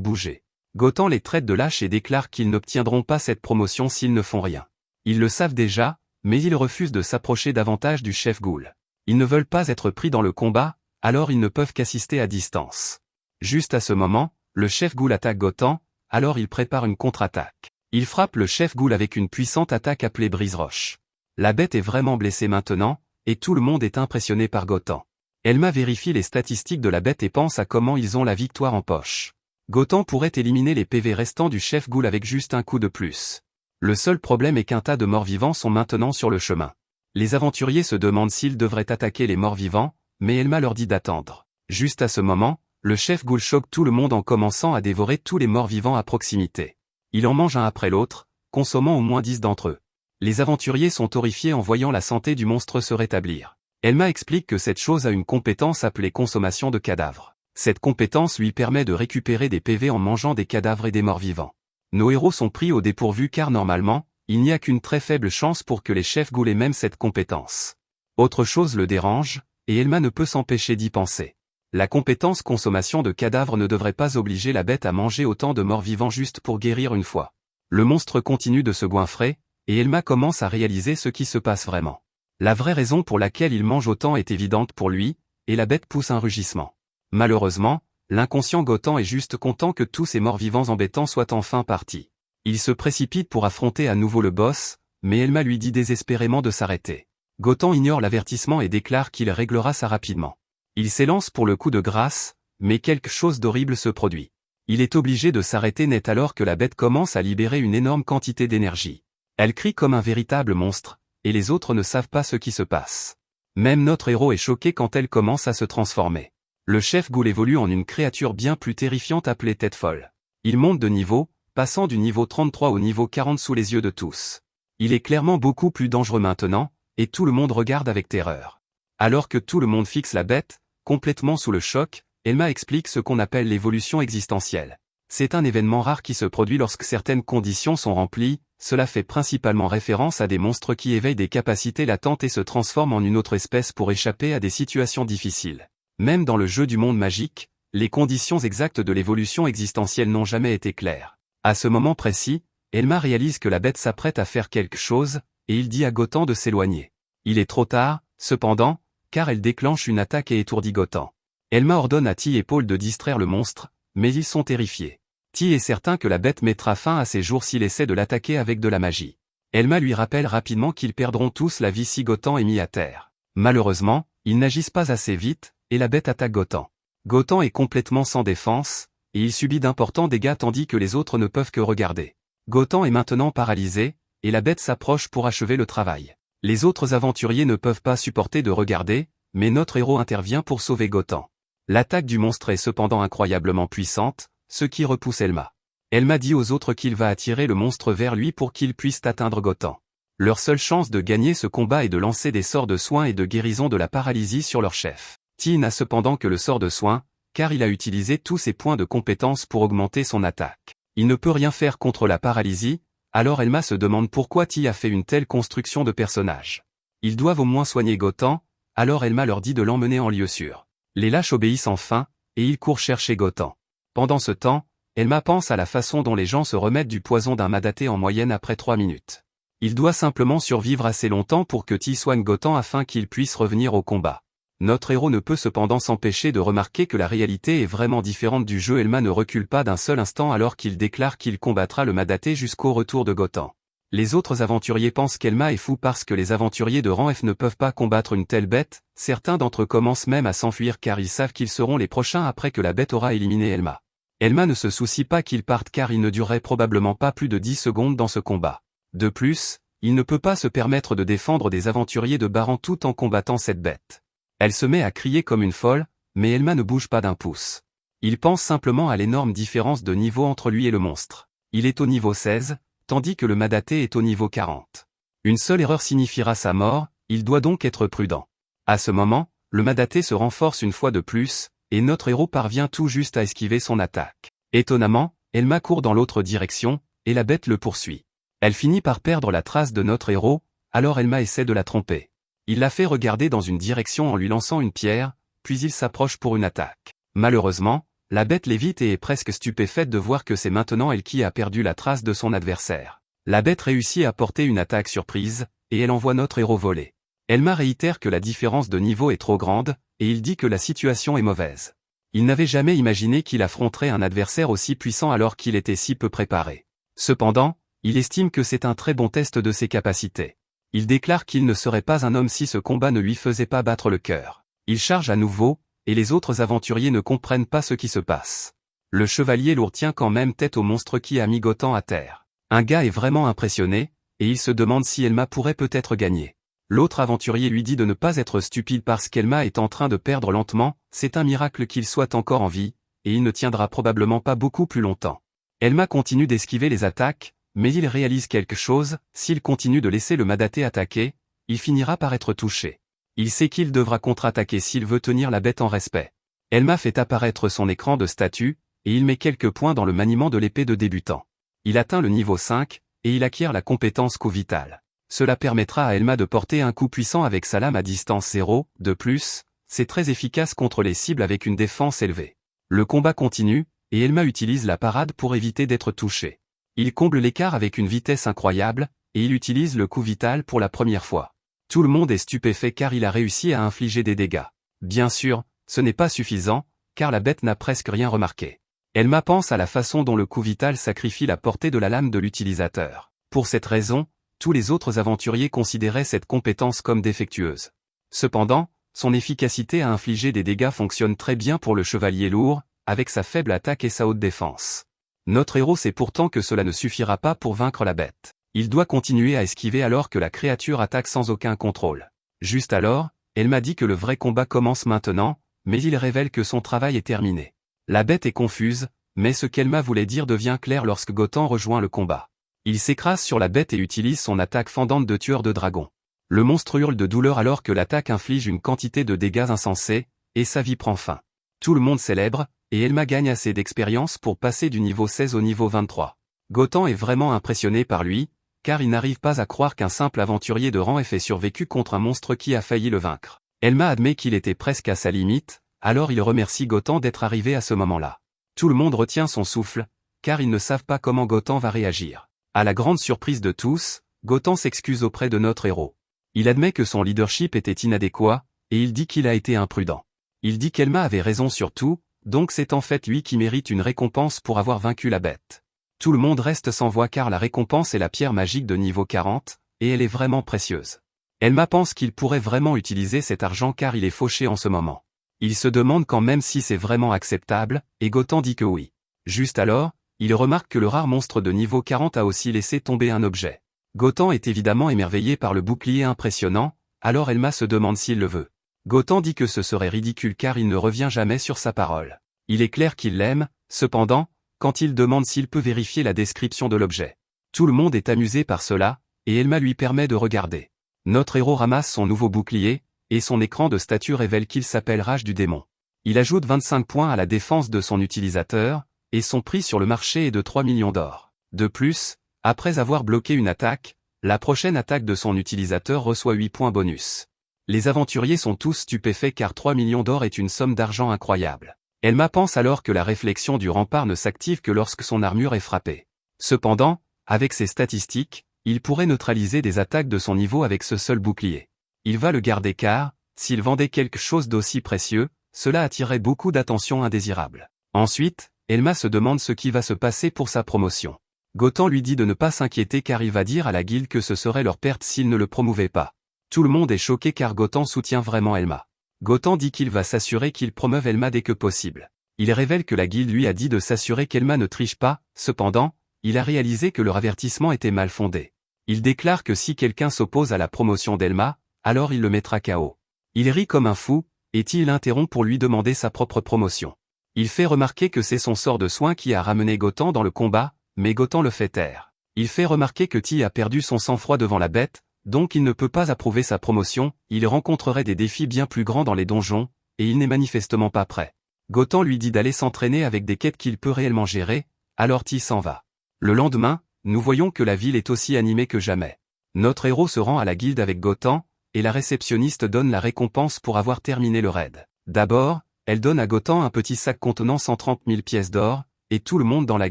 bouger. Gotan les traite de lâches et déclare qu'ils n'obtiendront pas cette promotion s'ils ne font rien. Ils le savent déjà, mais ils refusent de s'approcher davantage du chef Ghoul. Ils ne veulent pas être pris dans le combat, alors ils ne peuvent qu'assister à distance. Juste à ce moment, le chef Ghoul attaque Gotan, alors il prépare une contre-attaque. Il frappe le chef Ghoul avec une puissante attaque appelée Brise-Roche. La bête est vraiment blessée maintenant, et tout le monde est impressionné par Gotan. Elma vérifie les statistiques de la bête et pense à comment ils ont la victoire en poche. Gotan pourrait éliminer les PV restants du chef Ghoul avec juste un coup de plus. Le seul problème est qu'un tas de morts-vivants sont maintenant sur le chemin. Les aventuriers se demandent s'ils devraient attaquer les morts-vivants, mais Elma leur dit d'attendre. Juste à ce moment, le chef Ghoul choque tout le monde en commençant à dévorer tous les morts-vivants à proximité. Il en mange un après l'autre, consommant au moins 10 d'entre eux. Les aventuriers sont horrifiés en voyant la santé du monstre se rétablir. Elma explique que cette chose a une compétence appelée consommation de cadavres. Cette compétence lui permet de récupérer des PV en mangeant des cadavres et des morts-vivants. Nos héros sont pris au dépourvu car normalement, il n'y a qu'une très faible chance pour que les chefs Ghoul aient même cette compétence. Autre chose le dérange, et Elma ne peut s'empêcher d'y penser. La compétence consommation de cadavres ne devrait pas obliger la bête à manger autant de morts-vivants juste pour guérir une fois. Le monstre continue de se goinfrer, et Elma commence à réaliser ce qui se passe vraiment. La vraie raison pour laquelle il mange autant est évidente pour lui, et la bête pousse un rugissement. Malheureusement, l'inconscient Gotan est juste content que tous ces morts-vivants embêtants soient enfin partis. Il se précipite pour affronter à nouveau le boss, mais Elma lui dit désespérément de s'arrêter. Gotan ignore l'avertissement et déclare qu'il réglera ça rapidement. Il s'élance pour le coup de grâce, mais quelque chose d'horrible se produit. Il est obligé de s'arrêter net alors que la bête commence à libérer une énorme quantité d'énergie. Elle crie comme un véritable monstre, et les autres ne savent pas ce qui se passe. Même notre héros est choqué quand elle commence à se transformer. Le chef Ghoul évolue en une créature bien plus terrifiante appelée Tête Folle. Il monte de niveau, passant du niveau 33 au niveau 40 sous les yeux de tous. Il est clairement beaucoup plus dangereux maintenant, et tout le monde regarde avec terreur. Alors que tout le monde fixe la bête, complètement sous le choc, Elma explique ce qu'on appelle l'évolution existentielle. C'est un événement rare qui se produit lorsque certaines conditions sont remplies, cela fait principalement référence à des monstres qui éveillent des capacités latentes et se transforment en une autre espèce pour échapper à des situations difficiles. Même dans le jeu du monde magique, les conditions exactes de l'évolution existentielle n'ont jamais été claires. À ce moment précis, Elma réalise que la bête s'apprête à faire quelque chose, et il dit à Gotan de s'éloigner. Il est trop tard, cependant, car elle déclenche une attaque et étourdit Gotan. Elma ordonne à Ti et Paul de distraire le monstre, mais ils sont terrifiés. Ti est certain que la bête mettra fin à ses jours s'il essaie de l'attaquer avec de la magie. Elma lui rappelle rapidement qu'ils perdront tous la vie si Gotan est mis à terre. Malheureusement, ils n'agissent pas assez vite, et la bête attaque Gotan. Gotan est complètement sans défense, et il subit d'importants dégâts tandis que les autres ne peuvent que regarder. Gotan est maintenant paralysé, et la bête s'approche pour achever le travail. Les autres aventuriers ne peuvent pas supporter de regarder, mais notre héros intervient pour sauver Gotan. L'attaque du monstre est cependant incroyablement puissante, ce qui repousse Elma. Elma dit aux autres qu'il va attirer le monstre vers lui pour qu'ils puissent atteindre Gotan. Leur seule chance de gagner ce combat est de lancer des sorts de soins et de guérison de la paralysie sur leur chef. Ti n'a cependant que le sort de soin, car il a utilisé tous ses points de compétence pour augmenter son attaque. Il ne peut rien faire contre la paralysie, alors Elma se demande pourquoi Ti a fait une telle construction de personnage. Ils doivent au moins soigner Gotan, alors Elma leur dit de l'emmener en lieu sûr. Les lâches obéissent enfin, et ils courent chercher Gotan. Pendant ce temps, Elma pense à la façon dont les gens se remettent du poison d'un madaté en moyenne après 3 minutes. Il doit simplement survivre assez longtemps pour que Ti soigne Gotan afin qu'il puisse revenir au combat. Notre héros ne peut cependant s'empêcher de remarquer que la réalité est vraiment différente du jeu. Elma ne recule pas d'un seul instant alors qu'il déclare qu'il combattra le madaté jusqu'au retour de Gotan. Les autres aventuriers pensent qu'Elma est fou parce que les aventuriers de rang F ne peuvent pas combattre une telle bête, certains d'entre eux commencent même à s'enfuir car ils savent qu'ils seront les prochains après que la bête aura éliminé Elma. Elma ne se soucie pas qu'ils partent car il ne durerait probablement pas plus de 10 secondes dans ce combat. De plus, il ne peut pas se permettre de défendre des aventuriers de bas rang tout en combattant cette bête. Elle se met à crier comme une folle, mais Elma ne bouge pas d'un pouce. Il pense simplement à l'énorme différence de niveau entre lui et le monstre. Il est au niveau 16, tandis que le madaté est au niveau 40. Une seule erreur signifiera sa mort, il doit donc être prudent. À ce moment, le madaté se renforce une fois de plus, et notre héros parvient tout juste à esquiver son attaque. Étonnamment, Elma court dans l'autre direction, et la bête le poursuit. Elle finit par perdre la trace de notre héros, alors Elma essaie de la tromper. Il la fait regarder dans une direction en lui lançant une pierre, puis il s'approche pour une attaque. Malheureusement, la bête l'évite et est presque stupéfaite de voir que c'est maintenant elle qui a perdu la trace de son adversaire. La bête réussit à porter une attaque surprise, et elle envoie notre héros voler. Elma réitère que la différence de niveau est trop grande, et il dit que la situation est mauvaise. Il n'avait jamais imaginé qu'il affronterait un adversaire aussi puissant alors qu'il était si peu préparé. Cependant, il estime que c'est un très bon test de ses capacités. Il déclare qu'il ne serait pas un homme si ce combat ne lui faisait pas battre le cœur. Il charge à nouveau, et les autres aventuriers ne comprennent pas ce qui se passe. Le chevalier lourd tient quand même tête au monstre qui a mis Gotham à terre. Un gars est vraiment impressionné, et il se demande si Elma pourrait peut-être gagner. L'autre aventurier lui dit de ne pas être stupide parce qu'Elma est en train de perdre lentement, c'est un miracle qu'il soit encore en vie, et il ne tiendra probablement pas beaucoup plus longtemps. Elma continue d'esquiver les attaques, mais il réalise quelque chose, s'il continue de laisser le Madaté attaquer, il finira par être touché. Il sait qu'il devra contre-attaquer s'il veut tenir la bête en respect. Elma fait apparaître son écran de statut, et il met quelques points dans le maniement de l'épée de débutant. Il atteint le niveau 5, et il acquiert la compétence coup vital. Cela permettra à Elma de porter un coup puissant avec sa lame à distance 0, de plus, c'est très efficace contre les cibles avec une défense élevée. Le combat continue, et Elma utilise la parade pour éviter d'être touché. Il comble l'écart avec une vitesse incroyable, et il utilise le coup vital pour la première fois. Tout le monde est stupéfait car il a réussi à infliger des dégâts. Bien sûr, ce n'est pas suffisant, car la bête n'a presque rien remarqué. Elma pense à la façon dont le coup vital sacrifie la portée de la lame de l'utilisateur. Pour cette raison, tous les autres aventuriers considéraient cette compétence comme défectueuse. Cependant, son efficacité à infliger des dégâts fonctionne très bien pour le chevalier lourd, avec sa faible attaque et sa haute défense. Notre héros sait pourtant que cela ne suffira pas pour vaincre la bête. Il doit continuer à esquiver alors que la créature attaque sans aucun contrôle. Juste alors, Elma dit que le vrai combat commence maintenant, mais il révèle que son travail est terminé. La bête est confuse, mais ce qu'Elma voulait dire devient clair lorsque Gotham rejoint le combat. Il s'écrase sur la bête et utilise son attaque fendante de tueur de dragon. Le monstre hurle de douleur alors que l'attaque inflige une quantité de dégâts insensés, et sa vie prend fin. Tout le monde célèbre, et Elma gagne assez d'expérience pour passer du niveau 16 au niveau 23. Gotham est vraiment impressionné par lui, car il n'arrive pas à croire qu'un simple aventurier de rang F ait survécu contre un monstre qui a failli le vaincre. Elma admet qu'il était presque à sa limite, alors il remercie Gotham d'être arrivé à ce moment-là. Tout le monde retient son souffle, car ils ne savent pas comment Gotham va réagir. À la grande surprise de tous, Gotham s'excuse auprès de notre héros. Il admet que son leadership était inadéquat, et il dit qu'il a été imprudent. Il dit qu'Elma avait raison sur tout, donc c'est en fait lui qui mérite une récompense pour avoir vaincu la bête. Tout le monde reste sans voix car la récompense est la pierre magique de niveau 40, et elle est vraiment précieuse. Elma pense qu'il pourrait vraiment utiliser cet argent car il est fauché en ce moment. Il se demande quand même si c'est vraiment acceptable, et Gotham dit que oui. Juste alors, il remarque que le rare monstre de niveau 40 a aussi laissé tomber un objet. Gotham est évidemment émerveillé par le bouclier impressionnant, alors Elma se demande s'il le veut. Gotham dit que ce serait ridicule car il ne revient jamais sur sa parole. Il est clair qu'il l'aime, cependant, quand il demande s'il peut vérifier la description de l'objet. Tout le monde est amusé par cela, et Elma lui permet de regarder. Notre héros ramasse son nouveau bouclier, et son écran de statut révèle qu'il s'appelle Rage du démon. Il ajoute 25 points à la défense de son utilisateur, et son prix sur le marché est de 3 millions d'or. De plus, après avoir bloqué une attaque, la prochaine attaque de son utilisateur reçoit 8 points bonus. Les aventuriers sont tous stupéfaits car 3 millions d'or est une somme d'argent incroyable. Elma pense alors que la réflexion du rempart ne s'active que lorsque son armure est frappée. Cependant, avec ses statistiques, il pourrait neutraliser des attaques de son niveau avec ce seul bouclier. Il va le garder car, s'il vendait quelque chose d'aussi précieux, cela attirerait beaucoup d'attention indésirable. Ensuite, Elma se demande ce qui va se passer pour sa promotion. Gotham lui dit de ne pas s'inquiéter car il va dire à la guilde que ce serait leur perte s'il ne le promouvait pas. Tout le monde est choqué car Gotham soutient vraiment Elma. Gotham dit qu'il va s'assurer qu'il promeuve Elma dès que possible. Il révèle que la guilde lui a dit de s'assurer qu'Elma ne triche pas, cependant, il a réalisé que leur avertissement était mal fondé. Il déclare que si quelqu'un s'oppose à la promotion d'Elma, alors il le mettra KO. Il rit comme un fou, et T l'interrompt pour lui demander sa propre promotion. Il fait remarquer que c'est son sort de soin qui a ramené Gotham dans le combat, mais Gotham le fait taire. Il fait remarquer que T a perdu son sang-froid devant la bête, donc il ne peut pas approuver sa promotion, il rencontrerait des défis bien plus grands dans les donjons, et il n'est manifestement pas prêt. Gotham lui dit d'aller s'entraîner avec des quêtes qu'il peut réellement gérer, alors T s'en va. Le lendemain, nous voyons que la ville est aussi animée que jamais. Notre héros se rend à la guilde avec Gotham, et la réceptionniste donne la récompense pour avoir terminé le raid. D'abord, elle donne à Gotan un petit sac contenant 130 000 pièces d'or, et tout le monde dans la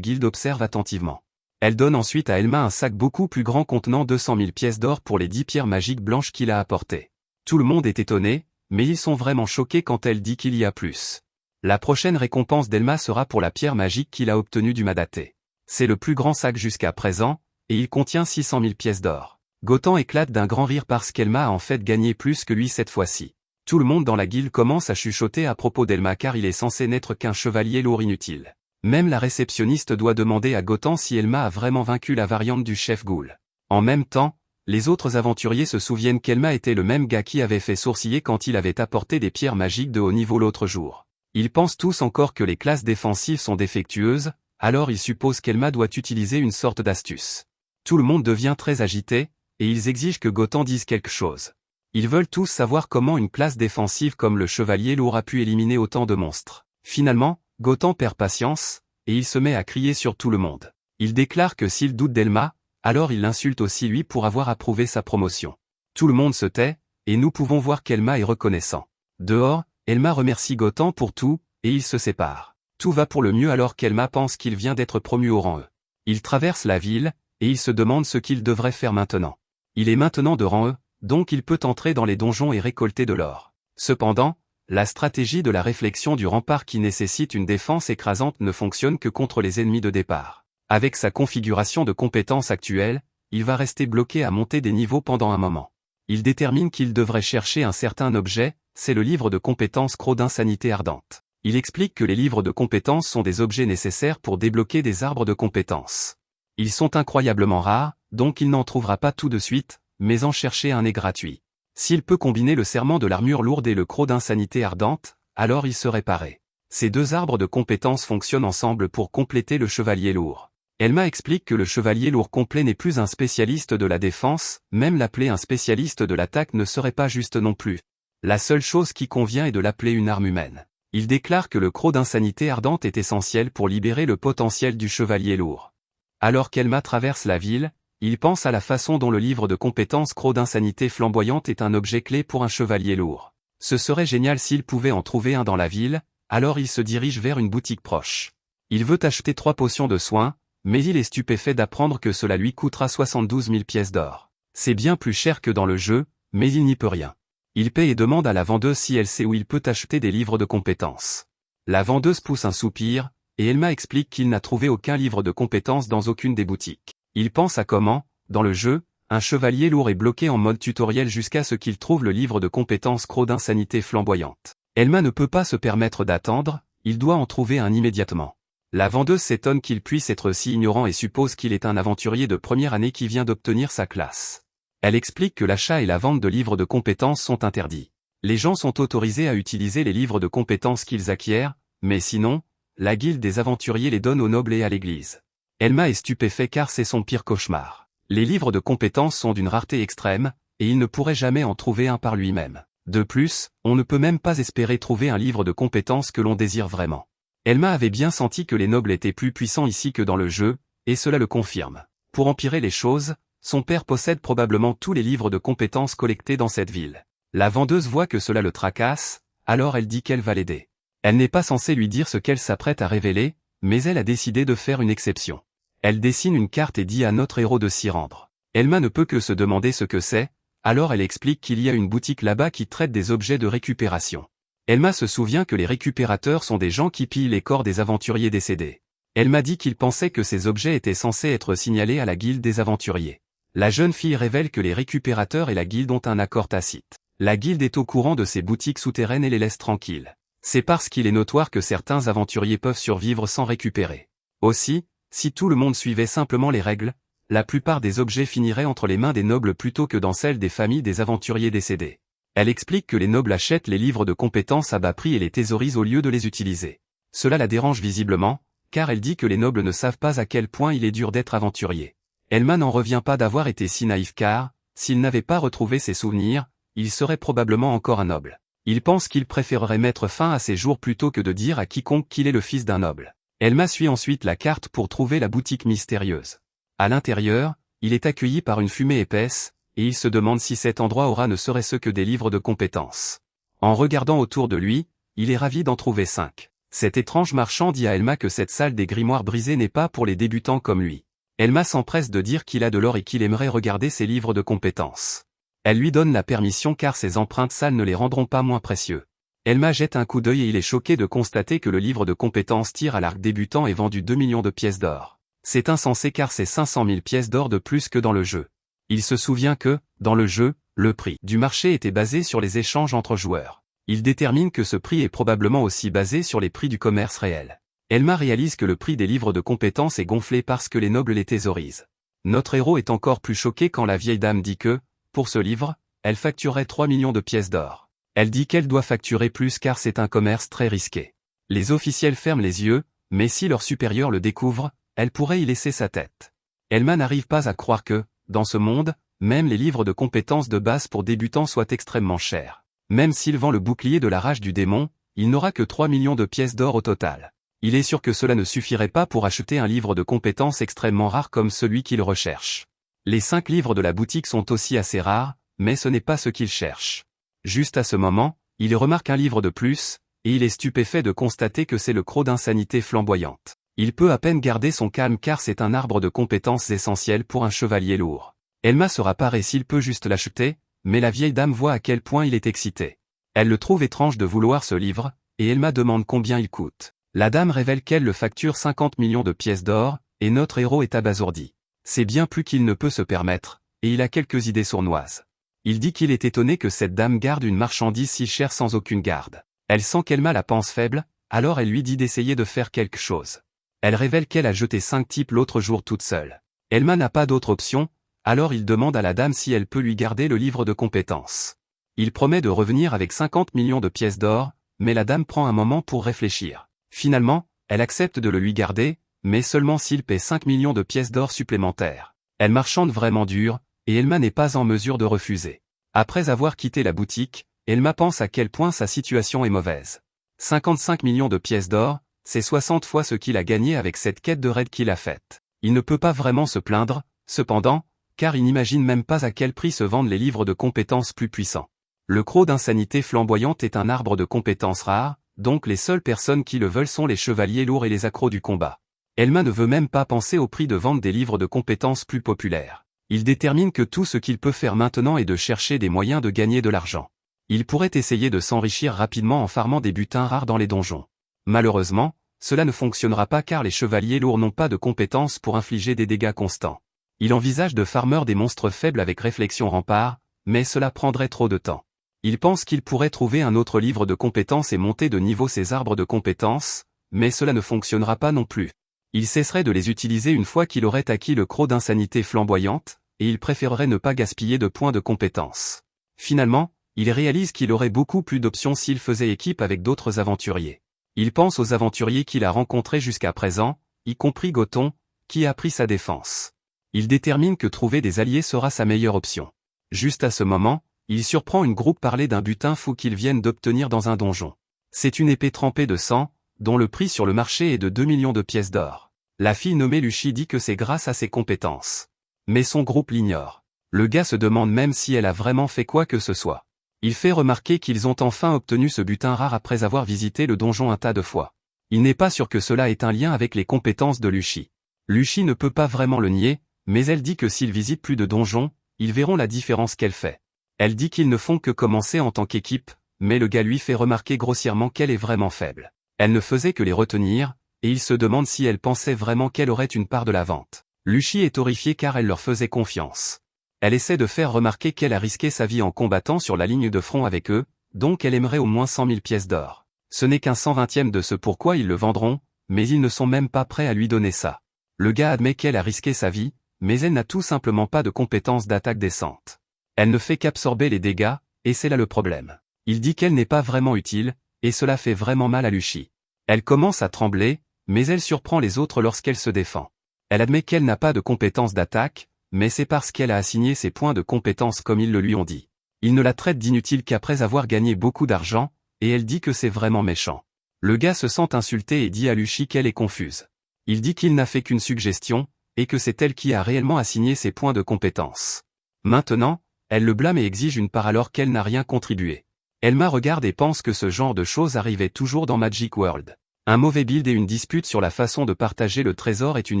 guilde observe attentivement. Elle donne ensuite à Elma un sac beaucoup plus grand contenant 200 000 pièces d'or pour les 10 pierres magiques blanches qu'il a apportées. Tout le monde est étonné, mais ils sont vraiment choqués quand elle dit qu'il y a plus. La prochaine récompense d'Elma sera pour la pierre magique qu'il a obtenue du Madaté. C'est le plus grand sac jusqu'à présent, et il contient 600 000 pièces d'or. Gotan éclate d'un grand rire parce qu'Elma a en fait gagné plus que lui cette fois-ci. Tout le monde dans la guilde commence à chuchoter à propos d'Elma car il est censé n'être qu'un chevalier lourd inutile. Même la réceptionniste doit demander à Gotan si Elma a vraiment vaincu la variante du chef Ghoul. En même temps, les autres aventuriers se souviennent qu'Elma était le même gars qui avait fait sourciller quand il avait apporté des pierres magiques de haut niveau l'autre jour. Ils pensent tous encore que les classes défensives sont défectueuses, alors ils supposent qu'Elma doit utiliser une sorte d'astuce. Tout le monde devient très agité, et ils exigent que Gotan dise quelque chose. Ils veulent tous savoir comment une classe défensive comme le chevalier lourd a pu éliminer autant de monstres. Finalement, Gotan perd patience, et il se met à crier sur tout le monde. Il déclare que s'il doute d'Elma, alors il l'insulte aussi lui pour avoir approuvé sa promotion. Tout le monde se tait, et nous pouvons voir qu'Elma est reconnaissant. Dehors, Elma remercie Gotan pour tout, et ils se séparent. Tout va pour le mieux alors qu'Elma pense qu'il vient d'être promu au rang E. Il traverse la ville, et il se demande ce qu'il devrait faire maintenant. Il est maintenant de rang E, donc il peut entrer dans les donjons et récolter de l'or. Cependant, la stratégie de la réflexion du rempart qui nécessite une défense écrasante ne fonctionne que contre les ennemis de départ. Avec sa configuration de compétences actuelle, il va rester bloqué à monter des niveaux pendant un moment. Il détermine qu'il devrait chercher un certain objet, c'est le livre de compétences Croc d'insanité ardente. Il explique que les livres de compétences sont des objets nécessaires pour débloquer des arbres de compétences. Ils sont incroyablement rares, donc il n'en trouvera pas tout de suite, mais en chercher un est gratuit. S'il peut combiner le serment de l'armure lourde et le croc d'insanité ardente, alors il serait paré. Ces deux arbres de compétences fonctionnent ensemble pour compléter le chevalier lourd. Elma explique que le chevalier lourd complet n'est plus un spécialiste de la défense, même l'appeler un spécialiste de l'attaque ne serait pas juste non plus. La seule chose qui convient est de l'appeler une arme humaine. Il déclare que le croc d'insanité ardente est essentiel pour libérer le potentiel du chevalier lourd. Alors qu'Elma traverse la ville, il pense à la façon dont le livre de compétences Croc d'insanité flamboyante est un objet clé pour un chevalier lourd. Ce serait génial s'il pouvait en trouver un dans la ville, alors il se dirige vers une boutique proche. Il veut acheter 3 potions de soins, mais il est stupéfait d'apprendre que cela lui coûtera 72 000 pièces d'or. C'est bien plus cher que dans le jeu, mais il n'y peut rien. Il paie et demande à la vendeuse si elle sait où il peut acheter des livres de compétences. La vendeuse pousse un soupir, et Elma explique qu'il n'a trouvé aucun livre de compétences dans aucune des boutiques. Il pense à comment, dans le jeu, un chevalier lourd est bloqué en mode tutoriel jusqu'à ce qu'il trouve le livre de compétences Croc d'insanité flamboyante. Elma ne peut pas se permettre d'attendre, il doit en trouver un immédiatement. La vendeuse s'étonne qu'il puisse être si ignorant et suppose qu'il est un aventurier de première année qui vient d'obtenir sa classe. Elle explique que l'achat et la vente de livres de compétences sont interdits. Les gens sont autorisés à utiliser les livres de compétences qu'ils acquièrent, mais sinon, la guilde des aventuriers les donne aux nobles et à l'église. Elma est stupéfait car c'est son pire cauchemar. Les livres de compétences sont d'une rareté extrême, et il ne pourrait jamais en trouver un par lui-même. De plus, on ne peut même pas espérer trouver un livre de compétences que l'on désire vraiment. Elma avait bien senti que les nobles étaient plus puissants ici que dans le jeu, et cela le confirme. Pour empirer les choses, son père possède probablement tous les livres de compétences collectés dans cette ville. La vendeuse voit que cela le tracasse, alors elle dit qu'elle va l'aider. Elle n'est pas censée lui dire ce qu'elle s'apprête à révéler, mais elle a décidé de faire une exception. Elle dessine une carte et dit à notre héros de s'y rendre. Elma ne peut que se demander ce que c'est, alors elle explique qu'il y a une boutique là-bas qui traite des objets de récupération. Elma se souvient que les récupérateurs sont des gens qui pillent les corps des aventuriers décédés. Elma dit qu'il pensait que ces objets étaient censés être signalés à la guilde des aventuriers. La jeune fille révèle que les récupérateurs et la guilde ont un accord tacite. La guilde est au courant de ces boutiques souterraines et les laisse tranquilles. C'est parce qu'il est notoire que certains aventuriers peuvent survivre sans récupérer. Aussi, si tout le monde suivait simplement les règles, la plupart des objets finiraient entre les mains des nobles plutôt que dans celles des familles des aventuriers décédés. Elle explique que les nobles achètent les livres de compétences à bas prix et les thésaurisent au lieu de les utiliser. Cela la dérange visiblement, car elle dit que les nobles ne savent pas à quel point il est dur d'être aventurier. Elma n'en revient pas d'avoir été si naïf car, s'il n'avait pas retrouvé ses souvenirs, il serait probablement encore un noble. Il pense qu'il préférerait mettre fin à ses jours plutôt que de dire à quiconque qu'il est le fils d'un noble. Elma suit ensuite la carte pour trouver la boutique mystérieuse. À l'intérieur, il est accueilli par une fumée épaisse, et il se demande si cet endroit aura ne serait-ce que des livres de compétences. En regardant autour de lui, il est ravi d'en trouver 5. Cet étrange marchand dit à Elma que cette salle des grimoires brisés n'est pas pour les débutants comme lui. Elma s'empresse de dire qu'il a de l'or et qu'il aimerait regarder ses livres de compétences. Elle lui donne la permission car ses empreintes sales ne les rendront pas moins précieux. Elma jette un coup d'œil et il est choqué de constater que le livre de compétences tir à l'arc débutant est vendu 2 millions de pièces d'or. C'est insensé car c'est 500 000 pièces d'or de plus que dans le jeu. Il se souvient que, dans le jeu, le prix du marché était basé sur les échanges entre joueurs. Il détermine que ce prix est probablement aussi basé sur les prix du commerce réel. Elma réalise que le prix des livres de compétences est gonflé parce que les nobles les thésaurisent. Notre héros est encore plus choqué quand la vieille dame dit que, pour ce livre, elle facturerait 3 millions de pièces d'or. Elle dit qu'elle doit facturer plus car c'est un commerce très risqué. Les officiels ferment les yeux, mais si leur supérieur le découvre, elle pourrait y laisser sa tête. Elma n'arrive pas à croire que, dans ce monde, même les livres de compétences de base pour débutants soient extrêmement chers. Même s'il vend le bouclier de la rage du démon, il n'aura que 3 millions de pièces d'or au total. Il est sûr que cela ne suffirait pas pour acheter un livre de compétences extrêmement rare comme celui qu'il recherche. Les 5 livres de la boutique sont aussi assez rares, mais ce n'est pas ce qu'il cherche. Juste à ce moment, il remarque un livre de plus, et il est stupéfait de constater que c'est le croc d'insanité flamboyante. Il peut à peine garder son calme car c'est un arbre de compétences essentiel pour un chevalier lourd. Elma se rapparaît s'il peut juste l'acheter, mais la vieille dame voit à quel point il est excité. Elle le trouve étrange de vouloir ce livre, et Elma demande combien il coûte. La dame révèle qu'elle le facture 50 millions de pièces d'or, et notre héros est abasourdi. C'est bien plus qu'il ne peut se permettre, et il a quelques idées sournoises. Il dit qu'il est étonné que cette dame garde une marchandise si chère sans aucune garde. Elle sent qu'Elma la pense faible, alors elle lui dit d'essayer de faire quelque chose. Elle révèle qu'elle a jeté 5 types l'autre jour toute seule. Elma n'a pas d'autre option, alors il demande à la dame si elle peut lui garder le livre de compétences. Il promet de revenir avec 50 millions de pièces d'or, mais la dame prend un moment pour réfléchir. Finalement, elle accepte de le lui garder, mais seulement s'il paie 5 millions de pièces d'or supplémentaires. Elle marchande vraiment dur, et Elma n'est pas en mesure de refuser. Après avoir quitté la boutique, Elma pense à quel point sa situation est mauvaise. 55 millions de pièces d'or, c'est 60 fois ce qu'il a gagné avec cette quête de raid qu'il a faite. Il ne peut pas vraiment se plaindre, cependant, car il n'imagine même pas à quel prix se vendent les livres de compétences plus puissants. Le croc d'insanité flamboyante est un arbre de compétences rares, donc les seules personnes qui le veulent sont les chevaliers lourds et les accros du combat. Elma ne veut même pas penser au prix de vente des livres de compétences plus populaires. Il détermine que tout ce qu'il peut faire maintenant est de chercher des moyens de gagner de l'argent. Il pourrait essayer de s'enrichir rapidement en farmant des butins rares dans les donjons. Malheureusement, cela ne fonctionnera pas car les chevaliers lourds n'ont pas de compétences pour infliger des dégâts constants. Il envisage de farmer des monstres faibles avec réflexion rempart, mais cela prendrait trop de temps. Il pense qu'il pourrait trouver un autre livre de compétences et monter de niveau ses arbres de compétences, mais cela ne fonctionnera pas non plus. Il cesserait de les utiliser une fois qu'il aurait acquis le croc d'insanité flamboyante, et il préférerait ne pas gaspiller de points de compétences. Finalement, il réalise qu'il aurait beaucoup plus d'options s'il faisait équipe avec d'autres aventuriers. Il pense aux aventuriers qu'il a rencontrés jusqu'à présent, y compris Gothon, qui a pris sa défense. Il détermine que trouver des alliés sera sa meilleure option. Juste à ce moment, il surprend une groupe parler d'un butin fou qu'ils viennent d'obtenir dans un donjon. C'est une épée trempée de sang, dont le prix sur le marché est de 2 millions de pièces d'or. La fille nommée Lucie dit que c'est grâce à ses compétences. Mais son groupe l'ignore. Le gars se demande même si elle a vraiment fait quoi que ce soit. Il fait remarquer qu'ils ont enfin obtenu ce butin rare après avoir visité le donjon un tas de fois. Il n'est pas sûr que cela ait un lien avec les compétences de Lucie. Lucie ne peut pas vraiment le nier, mais elle dit que s'ils visitent plus de donjons, ils verront la différence qu'elle fait. Elle dit qu'ils ne font que commencer en tant qu'équipe, mais le gars lui fait remarquer grossièrement qu'elle est vraiment faible. Elle ne faisait que les retenir, et il se demande si elle pensait vraiment qu'elle aurait une part de la vente. Lucie est horrifiée car elle leur faisait confiance. Elle essaie de faire remarquer qu'elle a risqué sa vie en combattant sur la ligne de front avec eux, donc elle aimerait au moins 100 000 pièces d'or. Ce n'est qu'un 120e de ce pourquoi ils le vendront, mais ils ne sont même pas prêts à lui donner ça. Le gars admet qu'elle a risqué sa vie, mais elle n'a tout simplement pas de compétences d'attaque décentes. Elle ne fait qu'absorber les dégâts, et c'est là le problème. Il dit qu'elle n'est pas vraiment utile, et cela fait vraiment mal à Lucie. Elle commence à trembler, mais elle surprend les autres lorsqu'elle se défend. Elle admet qu'elle n'a pas de compétences d'attaque, mais c'est parce qu'elle a assigné ses points de compétences comme ils le lui ont dit. Il ne la traite d'inutile qu'après avoir gagné beaucoup d'argent, et elle dit que c'est vraiment méchant. Le gars se sent insulté et dit à Lucie qu'elle est confuse. Il dit qu'il n'a fait qu'une suggestion, et que c'est elle qui a réellement assigné ses points de compétences. Maintenant, elle le blâme et exige une part alors qu'elle n'a rien contribué. Elma regarde et pense que ce genre de choses arrivait toujours dans Magic World. Un mauvais build et une dispute sur la façon de partager le trésor est une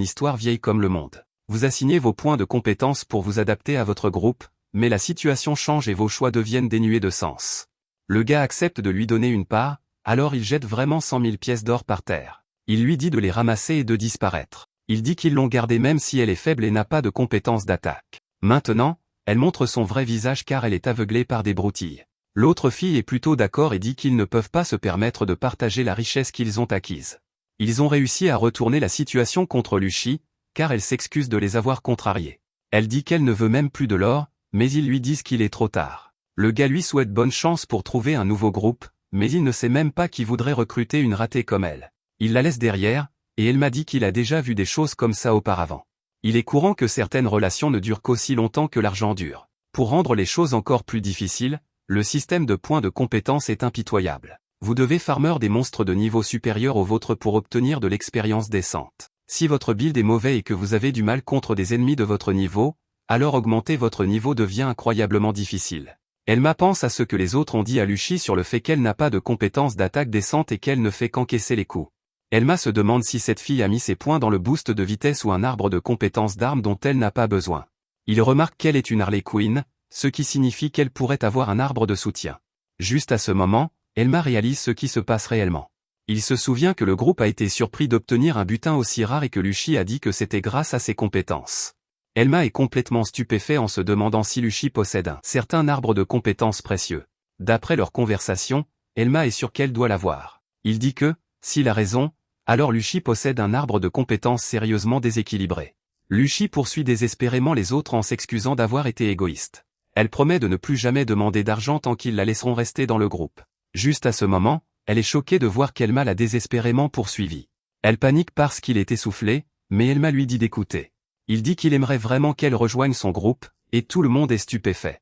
histoire vieille comme le monde. Vous assignez vos points de compétence pour vous adapter à votre groupe, mais la situation change et vos choix deviennent dénués de sens. Le gars accepte de lui donner une part, alors il jette vraiment 100 000 pièces d'or par terre. Il lui dit de les ramasser et de disparaître. Il dit qu'ils l'ont gardée même si elle est faible et n'a pas de compétences d'attaque. Maintenant, elle montre son vrai visage car elle est aveuglée par des broutilles. L'autre fille est plutôt d'accord et dit qu'ils ne peuvent pas se permettre de partager la richesse qu'ils ont acquise. Ils ont réussi à retourner la situation contre Luchi, car elle s'excuse de les avoir contrariés. Elle dit qu'elle ne veut même plus de l'or, mais ils lui disent qu'il est trop tard. Le gars lui souhaite bonne chance pour trouver un nouveau groupe, mais il ne sait même pas qui voudrait recruter une ratée comme elle. Il la laisse derrière, et elle m'a dit qu'il a déjà vu des choses comme ça auparavant. Il est courant que certaines relations ne durent qu'aussi longtemps que l'argent dure. Pour rendre les choses encore plus difficiles, le système de points de compétence est impitoyable. Vous devez farmer des monstres de niveau supérieur au vôtre pour obtenir de l'expérience décente. Si votre build est mauvais et que vous avez du mal contre des ennemis de votre niveau, alors augmenter votre niveau devient incroyablement difficile. Elma pense à ce que les autres ont dit à Luchi sur le fait qu'elle n'a pas de compétences d'attaque décente et qu'elle ne fait qu'encaisser les coups. Elma se demande si cette fille a mis ses points dans le boost de vitesse ou un arbre de compétences d'armes dont elle n'a pas besoin. Il remarque qu'elle est une Harley Quinn, ce qui signifie qu'elle pourrait avoir un arbre de soutien. Juste à ce moment, Elma réalise ce qui se passe réellement. Il se souvient que le groupe a été surpris d'obtenir un butin aussi rare et que Luchi a dit que c'était grâce à ses compétences. Elma est complètement stupéfait en se demandant si Luchi possède un certain arbre de compétences précieux. D'après leur conversation, Elma est sûre qu'elle doit l'avoir. Il dit que, s'il a raison, alors Luchi possède un arbre de compétences sérieusement déséquilibré. Luchi poursuit désespérément les autres en s'excusant d'avoir été égoïste. Elle promet de ne plus jamais demander d'argent tant qu'ils la laisseront rester dans le groupe. Juste à ce moment, elle est choquée de voir qu'Elma l'a désespérément poursuivi. Elle panique parce qu'il est essoufflé, mais Elma lui dit d'écouter. Il dit qu'il aimerait vraiment qu'elle rejoigne son groupe, et tout le monde est stupéfait.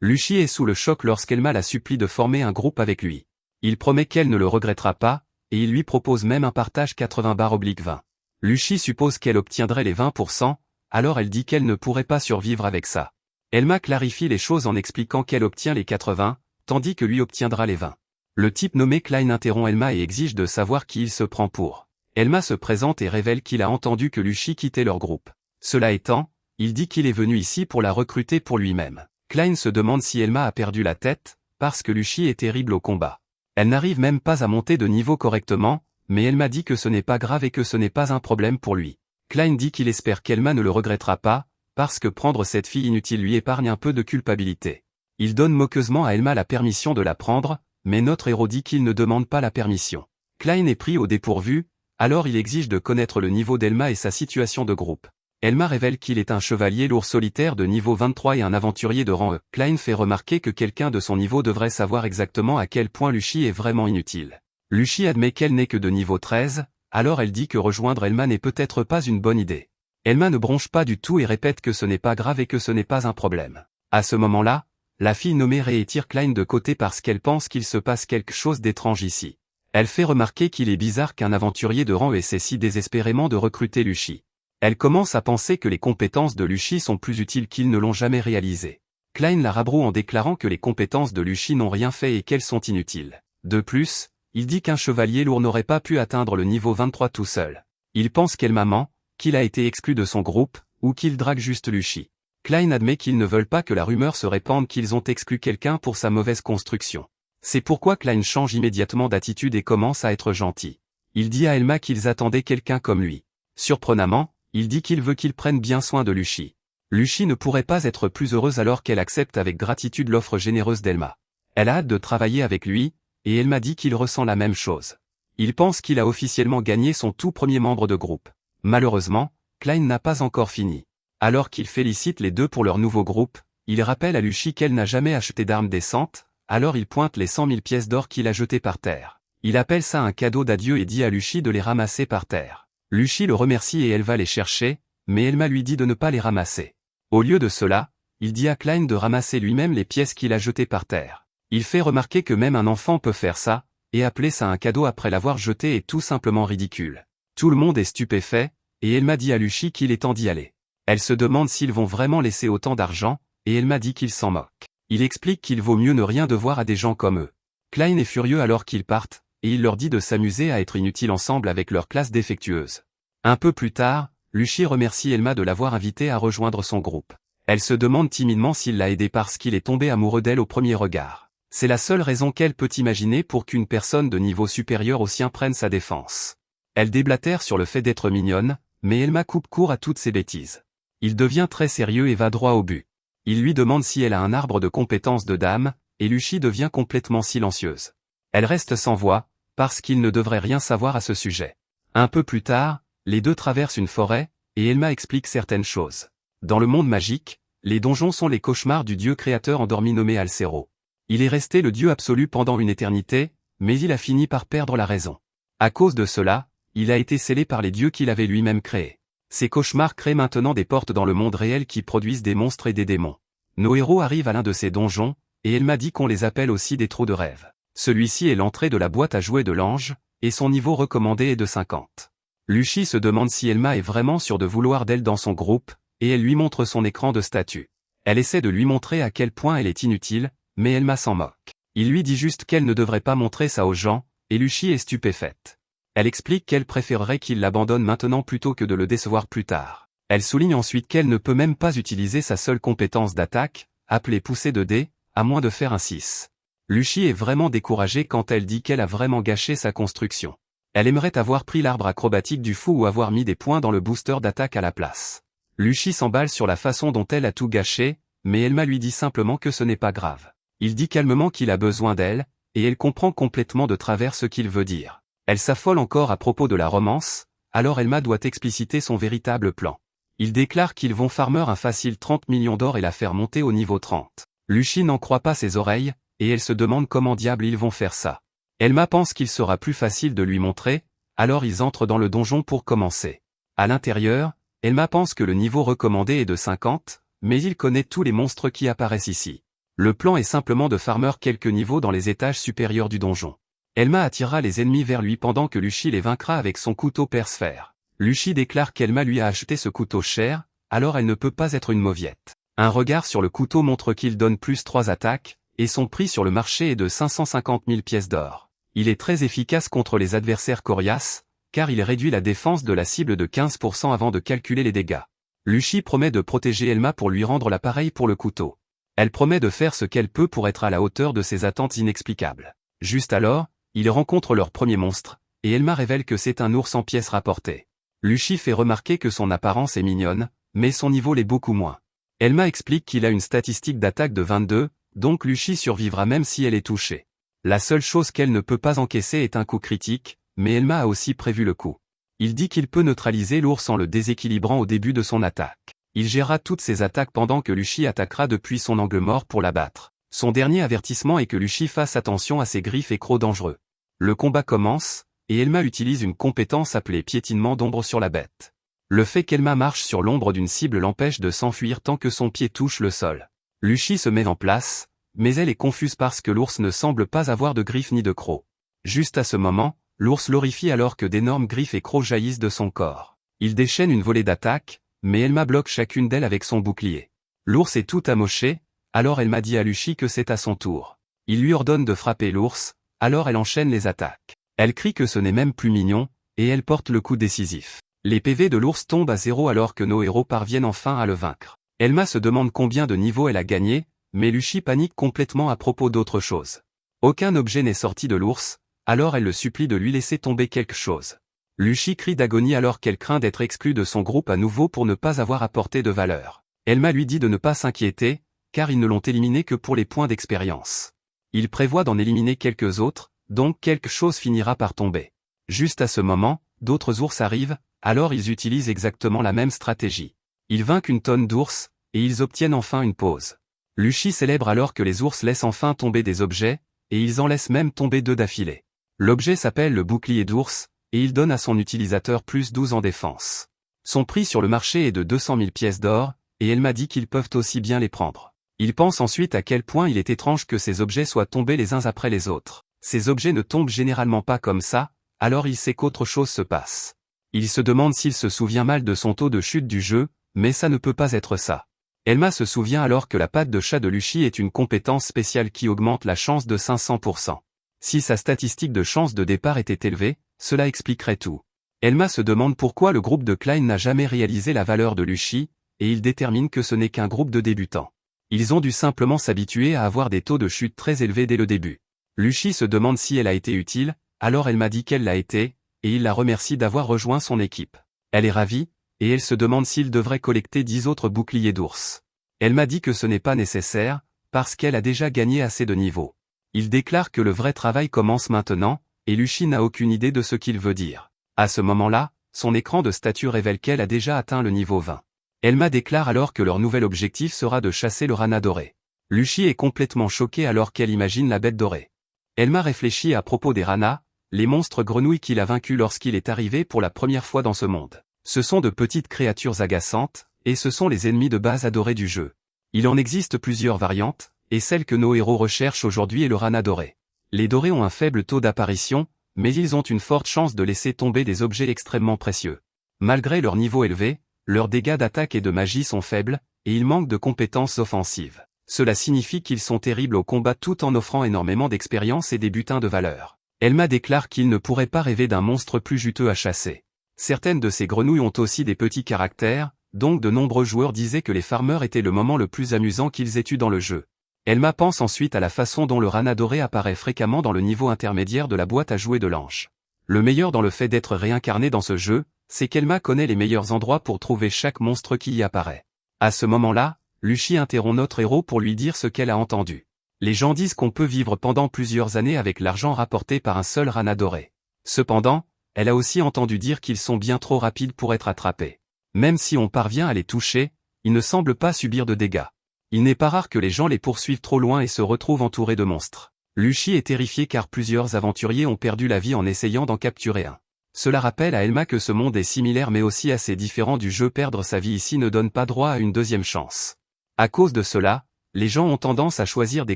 Luchi est sous le choc lorsqu'Elma la supplie de former un groupe avec lui. Il promet qu'elle ne le regrettera pas, et il lui propose même un partage 80/20. Luchi suppose qu'elle obtiendrait les 20%, alors elle dit qu'elle ne pourrait pas survivre avec ça. Elma clarifie les choses en expliquant qu'elle obtient les 80, tandis que lui obtiendra les 20. Le type nommé Klein interrompt Elma et exige de savoir qui il se prend pour. Elma se présente et révèle qu'il a entendu que Luchi quittait leur groupe. Cela étant, il dit qu'il est venu ici pour la recruter pour lui-même. Klein se demande si Elma a perdu la tête, parce que Luchi est terrible au combat. Elle n'arrive même pas à monter de niveau correctement, mais Elma dit que ce n'est pas grave et que ce n'est pas un problème pour lui. Klein dit qu'il espère qu'Elma ne le regrettera pas, parce que prendre cette fille inutile lui épargne un peu de culpabilité. Il donne moqueusement à Elma la permission de la prendre, mais notre héros dit qu'il ne demande pas la permission. Klein est pris au dépourvu, alors il exige de connaître le niveau d'Elma et sa situation de groupe. Elma révèle qu'il est un chevalier lourd solitaire de niveau 23 et un aventurier de rang E. Klein fait remarquer que quelqu'un de son niveau devrait savoir exactement à quel point Luchi est vraiment inutile. Luchi admet qu'elle n'est que de niveau 13, alors elle dit que rejoindre Elma n'est peut-être pas une bonne idée. Elma ne bronche pas du tout et répète que ce n'est pas grave et que ce n'est pas un problème. À ce moment-là, la fille nommée Ray tire Klein de côté parce qu'elle pense qu'il se passe quelque chose d'étrange ici. Elle fait remarquer qu'il est bizarre qu'un aventurier de rang essaie si désespérément de recruter Luchi. Elle commence à penser que les compétences de Luchi sont plus utiles qu'ils ne l'ont jamais réalisé. Klein la rabroue en déclarant que les compétences de Luchi n'ont rien fait et qu'elles sont inutiles. De plus, il dit qu'un chevalier lourd n'aurait pas pu atteindre le niveau 23 tout seul. Il pense qu'elle ment, qu'il a été exclu de son groupe, ou qu'il drague juste Luchi. Klein admet qu'ils ne veulent pas que la rumeur se répande qu'ils ont exclu quelqu'un pour sa mauvaise construction. C'est pourquoi Klein change immédiatement d'attitude et commence à être gentil. Il dit à Elma qu'ils attendaient quelqu'un comme lui. Surprenamment, il dit qu'il veut qu'ils prennent bien soin de Luchi. Luchi ne pourrait pas être plus heureuse alors qu'elle accepte avec gratitude l'offre généreuse d'Elma. Elle a hâte de travailler avec lui, et Elma dit qu'il ressent la même chose. Il pense qu'il a officiellement gagné son tout premier membre de groupe. Malheureusement, Klein n'a pas encore fini. Alors qu'il félicite les deux pour leur nouveau groupe, il rappelle à Luchi qu'elle n'a jamais acheté d'armes décentes, alors il pointe les 100 000 pièces d'or qu'il a jetées par terre. Il appelle ça un cadeau d'adieu et dit à Luchi de les ramasser par terre. Luchi le remercie et elle va les chercher, mais Elma lui dit de ne pas les ramasser. Au lieu de cela, il dit à Klein de ramasser lui-même les pièces qu'il a jetées par terre. Il fait remarquer que même un enfant peut faire ça, et appeler ça un cadeau après l'avoir jeté est tout simplement ridicule. Tout le monde est stupéfait, et Elma dit à Luchi qu'il est temps d'y aller. Elle se demande s'ils vont vraiment laisser autant d'argent, et Elma dit qu'il s'en moque. Il explique qu'il vaut mieux ne rien devoir à des gens comme eux. Klein est furieux alors qu'ils partent, et il leur dit de s'amuser à être inutiles ensemble avec leur classe défectueuse. Un peu plus tard, Lucy remercie Elma de l'avoir invitée à rejoindre son groupe. Elle se demande timidement s'il l'a aidée parce qu'il est tombé amoureux d'elle au premier regard. C'est la seule raison qu'elle peut imaginer pour qu'une personne de niveau supérieur au sien prenne sa défense. Elle déblatère sur le fait d'être mignonne, mais Elma coupe court à toutes ses bêtises. Il devient très sérieux et va droit au but. Il lui demande si elle a un arbre de compétences de dame, et Lucy devient complètement silencieuse. Elle reste sans voix, parce qu'il ne devrait rien savoir à ce sujet. Un peu plus tard, les deux traversent une forêt, et Elma explique certaines choses. Dans le monde magique, les donjons sont les cauchemars du dieu créateur endormi nommé Alcero. Il est resté le dieu absolu pendant une éternité, mais il a fini par perdre la raison. À cause de cela, il a été scellé par les dieux qu'il avait lui-même créés. Ces cauchemars créent maintenant des portes dans le monde réel qui produisent des monstres et des démons. Nos héros arrivent à l'un de ces donjons, et Elma dit qu'on les appelle aussi des trous de rêve. Celui-ci est l'entrée de la boîte à jouets de l'ange, et son niveau recommandé est de 50. Lucy se demande si Elma est vraiment sûre de vouloir d'elle dans son groupe, et elle lui montre son écran de statut. Elle essaie de lui montrer à quel point elle est inutile, mais Elma s'en moque. Il lui dit juste qu'elle ne devrait pas montrer ça aux gens, et Lucy est stupéfaite. Elle explique qu'elle préférerait qu'il l'abandonne maintenant plutôt que de le décevoir plus tard. Elle souligne ensuite qu'elle ne peut même pas utiliser sa seule compétence d'attaque, appelée pousser de dés, à moins de faire un 6. Lucy est vraiment découragée quand elle dit qu'elle a vraiment gâché sa construction. Elle aimerait avoir pris l'arbre acrobatique du fou ou avoir mis des points dans le booster d'attaque à la place. Lucy s'emballe sur la façon dont elle a tout gâché, mais Elma lui dit simplement que ce n'est pas grave. Il dit calmement qu'il a besoin d'elle, et elle comprend complètement de travers ce qu'il veut dire. Elle s'affole encore à propos de la romance, alors Elma doit expliciter son véritable plan. Il déclare qu'ils vont farmer un facile 30 millions d'or et la faire monter au niveau 30. Lucy n'en croit pas ses oreilles, et elle se demande comment diable ils vont faire ça. Elma pense qu'il sera plus facile de lui montrer, alors ils entrent dans le donjon pour commencer. À l'intérieur, Elma pense que le niveau recommandé est de 50, mais il connaît tous les monstres qui apparaissent ici. Le plan est simplement de farmer quelques niveaux dans les étages supérieurs du donjon. Elma attirera les ennemis vers lui pendant que Lucy les vaincra avec son couteau perce-fer. Lucy déclare qu'Elma lui a acheté ce couteau cher, alors elle ne peut pas être une mauviette. Un regard sur le couteau montre qu'il donne plus 3 attaques, et son prix sur le marché est de 550 000 pièces d'or. Il est très efficace contre les adversaires coriaces, car il réduit la défense de la cible de 15% avant de calculer les dégâts. Lucy promet de protéger Elma pour lui rendre l'appareil pour le couteau. Elle promet de faire ce qu'elle peut pour être à la hauteur de ses attentes inexplicables. Juste alors, ils rencontrent leur premier monstre, et Elma révèle que c'est un ours en pièces rapportées. Lucy fait remarquer que son apparence est mignonne, mais son niveau l'est beaucoup moins. Elma explique qu'il a une statistique d'attaque de 22, donc Lucy survivra même si elle est touchée. La seule chose qu'elle ne peut pas encaisser est un coup critique, mais Elma a aussi prévu le coup. Il dit qu'il peut neutraliser l'ours en le déséquilibrant au début de son attaque. Il gérera toutes ses attaques pendant que Lucy attaquera depuis son angle mort pour l'abattre. Son dernier avertissement est que Lucy fasse attention à ses griffes et crocs dangereux. Le combat commence, et Elma utilise une compétence appelée piétinement d'ombre sur la bête. Le fait qu'Elma marche sur l'ombre d'une cible l'empêche de s'enfuir tant que son pied touche le sol. Lucy se met en place, mais elle est confuse parce que l'ours ne semble pas avoir de griffes ni de crocs. Juste à ce moment, l'ours l'horrifie alors que d'énormes griffes et crocs jaillissent de son corps. Il déchaîne une volée d'attaques, mais Elma bloque chacune d'elles avec son bouclier. L'ours est tout amoché, alors Elma dit à Lucy que c'est à son tour. Il lui ordonne de frapper l'ours, alors elle enchaîne les attaques. Elle crie que ce n'est même plus mignon, et elle porte le coup décisif. Les PV de l'ours tombent à 0 alors que nos héros parviennent enfin à le vaincre. Elma se demande combien de niveaux elle a gagné, mais Lucy panique complètement à propos d'autre chose. Aucun objet n'est sorti de l'ours, alors elle le supplie de lui laisser tomber quelque chose. Lucy crie d'agonie alors qu'elle craint d'être exclue de son groupe à nouveau pour ne pas avoir apporté de valeur. Elma lui dit de ne pas s'inquiéter, car ils ne l'ont éliminé que pour les points d'expérience. Il prévoit d'en éliminer quelques autres, donc quelque chose finira par tomber. Juste à ce moment, d'autres ours arrivent, alors ils utilisent exactement la même stratégie. Ils vainquent une tonne d'ours, et ils obtiennent enfin une pause. Lucy célèbre alors que les ours laissent enfin tomber des objets, et ils en laissent même tomber 2 d'affilée. L'objet s'appelle le bouclier d'ours, et il donne à son utilisateur plus 12 en défense. Son prix sur le marché est de 200 000 pièces d'or, et elle m'a dit qu'ils peuvent aussi bien les prendre. Il pense ensuite à quel point il est étrange que ces objets soient tombés les uns après les autres. Ces objets ne tombent généralement pas comme ça, alors il sait qu'autre chose se passe. Il se demande s'il se souvient mal de son taux de chute du jeu, mais ça ne peut pas être ça. Elma se souvient alors que la patte de chat de Luchi est une compétence spéciale qui augmente la chance de 500%. Si sa statistique de chance de départ était élevée, cela expliquerait tout. Elma se demande pourquoi le groupe de Klein n'a jamais réalisé la valeur de Luchi, et il détermine que ce n'est qu'un groupe de débutants. Ils ont dû simplement s'habituer à avoir des taux de chute très élevés dès le début. Luchi se demande si elle a été utile, alors elle m'a dit qu'elle l'a été, et il la remercie d'avoir rejoint son équipe. Elle est ravie, et elle se demande s'il devrait collecter 10 autres boucliers d'ours. Elle m'a dit que ce n'est pas nécessaire, parce qu'elle a déjà gagné assez de niveaux. Il déclare que le vrai travail commence maintenant, et Luchi n'a aucune idée de ce qu'il veut dire. À ce moment-là, son écran de statut révèle qu'elle a déjà atteint le niveau 20. Elma déclare alors que leur nouvel objectif sera de chasser le rana doré. Luchi est complètement choquée alors qu'elle imagine la bête dorée. Elma réfléchit à propos des ranas, les monstres grenouilles qu'il a vaincus lorsqu'il est arrivé pour la première fois dans ce monde. Ce sont de petites créatures agaçantes, et ce sont les ennemis de base adorés du jeu. Il en existe plusieurs variantes, et celle que nos héros recherchent aujourd'hui est le rana doré. Les dorés ont un faible taux d'apparition, mais ils ont une forte chance de laisser tomber des objets extrêmement précieux. Malgré leur niveau élevé, leurs dégâts d'attaque et de magie sont faibles, et ils manquent de compétences offensives. Cela signifie qu'ils sont terribles au combat tout en offrant énormément d'expérience et des butins de valeur. Elma déclare qu'il ne pourrait pas rêver d'un monstre plus juteux à chasser. Certaines de ces grenouilles ont aussi des petits caractères, donc de nombreux joueurs disaient que les farmers étaient le moment le plus amusant qu'ils aient eu dans le jeu. Elma pense ensuite à la façon dont le rana doré apparaît fréquemment dans le niveau intermédiaire de la boîte à jouer de l'ange. Le meilleur dans le fait d'être réincarné dans ce jeu, c'est qu'Elma connaît les meilleurs endroits pour trouver chaque monstre qui y apparaît. À ce moment-là, Luchi interrompt notre héros pour lui dire ce qu'elle a entendu. Les gens disent qu'on peut vivre pendant plusieurs années avec l'argent rapporté par un seul rana doré. Cependant, elle a aussi entendu dire qu'ils sont bien trop rapides pour être attrapés. Même si on parvient à les toucher, ils ne semblent pas subir de dégâts. Il n'est pas rare que les gens les poursuivent trop loin et se retrouvent entourés de monstres. Luchi est terrifié car plusieurs aventuriers ont perdu la vie en essayant d'en capturer un. Cela rappelle à Elma que ce monde est similaire mais aussi assez différent du jeu. Perdre sa vie ici ne donne pas droit à une deuxième chance. À cause de cela, les gens ont tendance à choisir des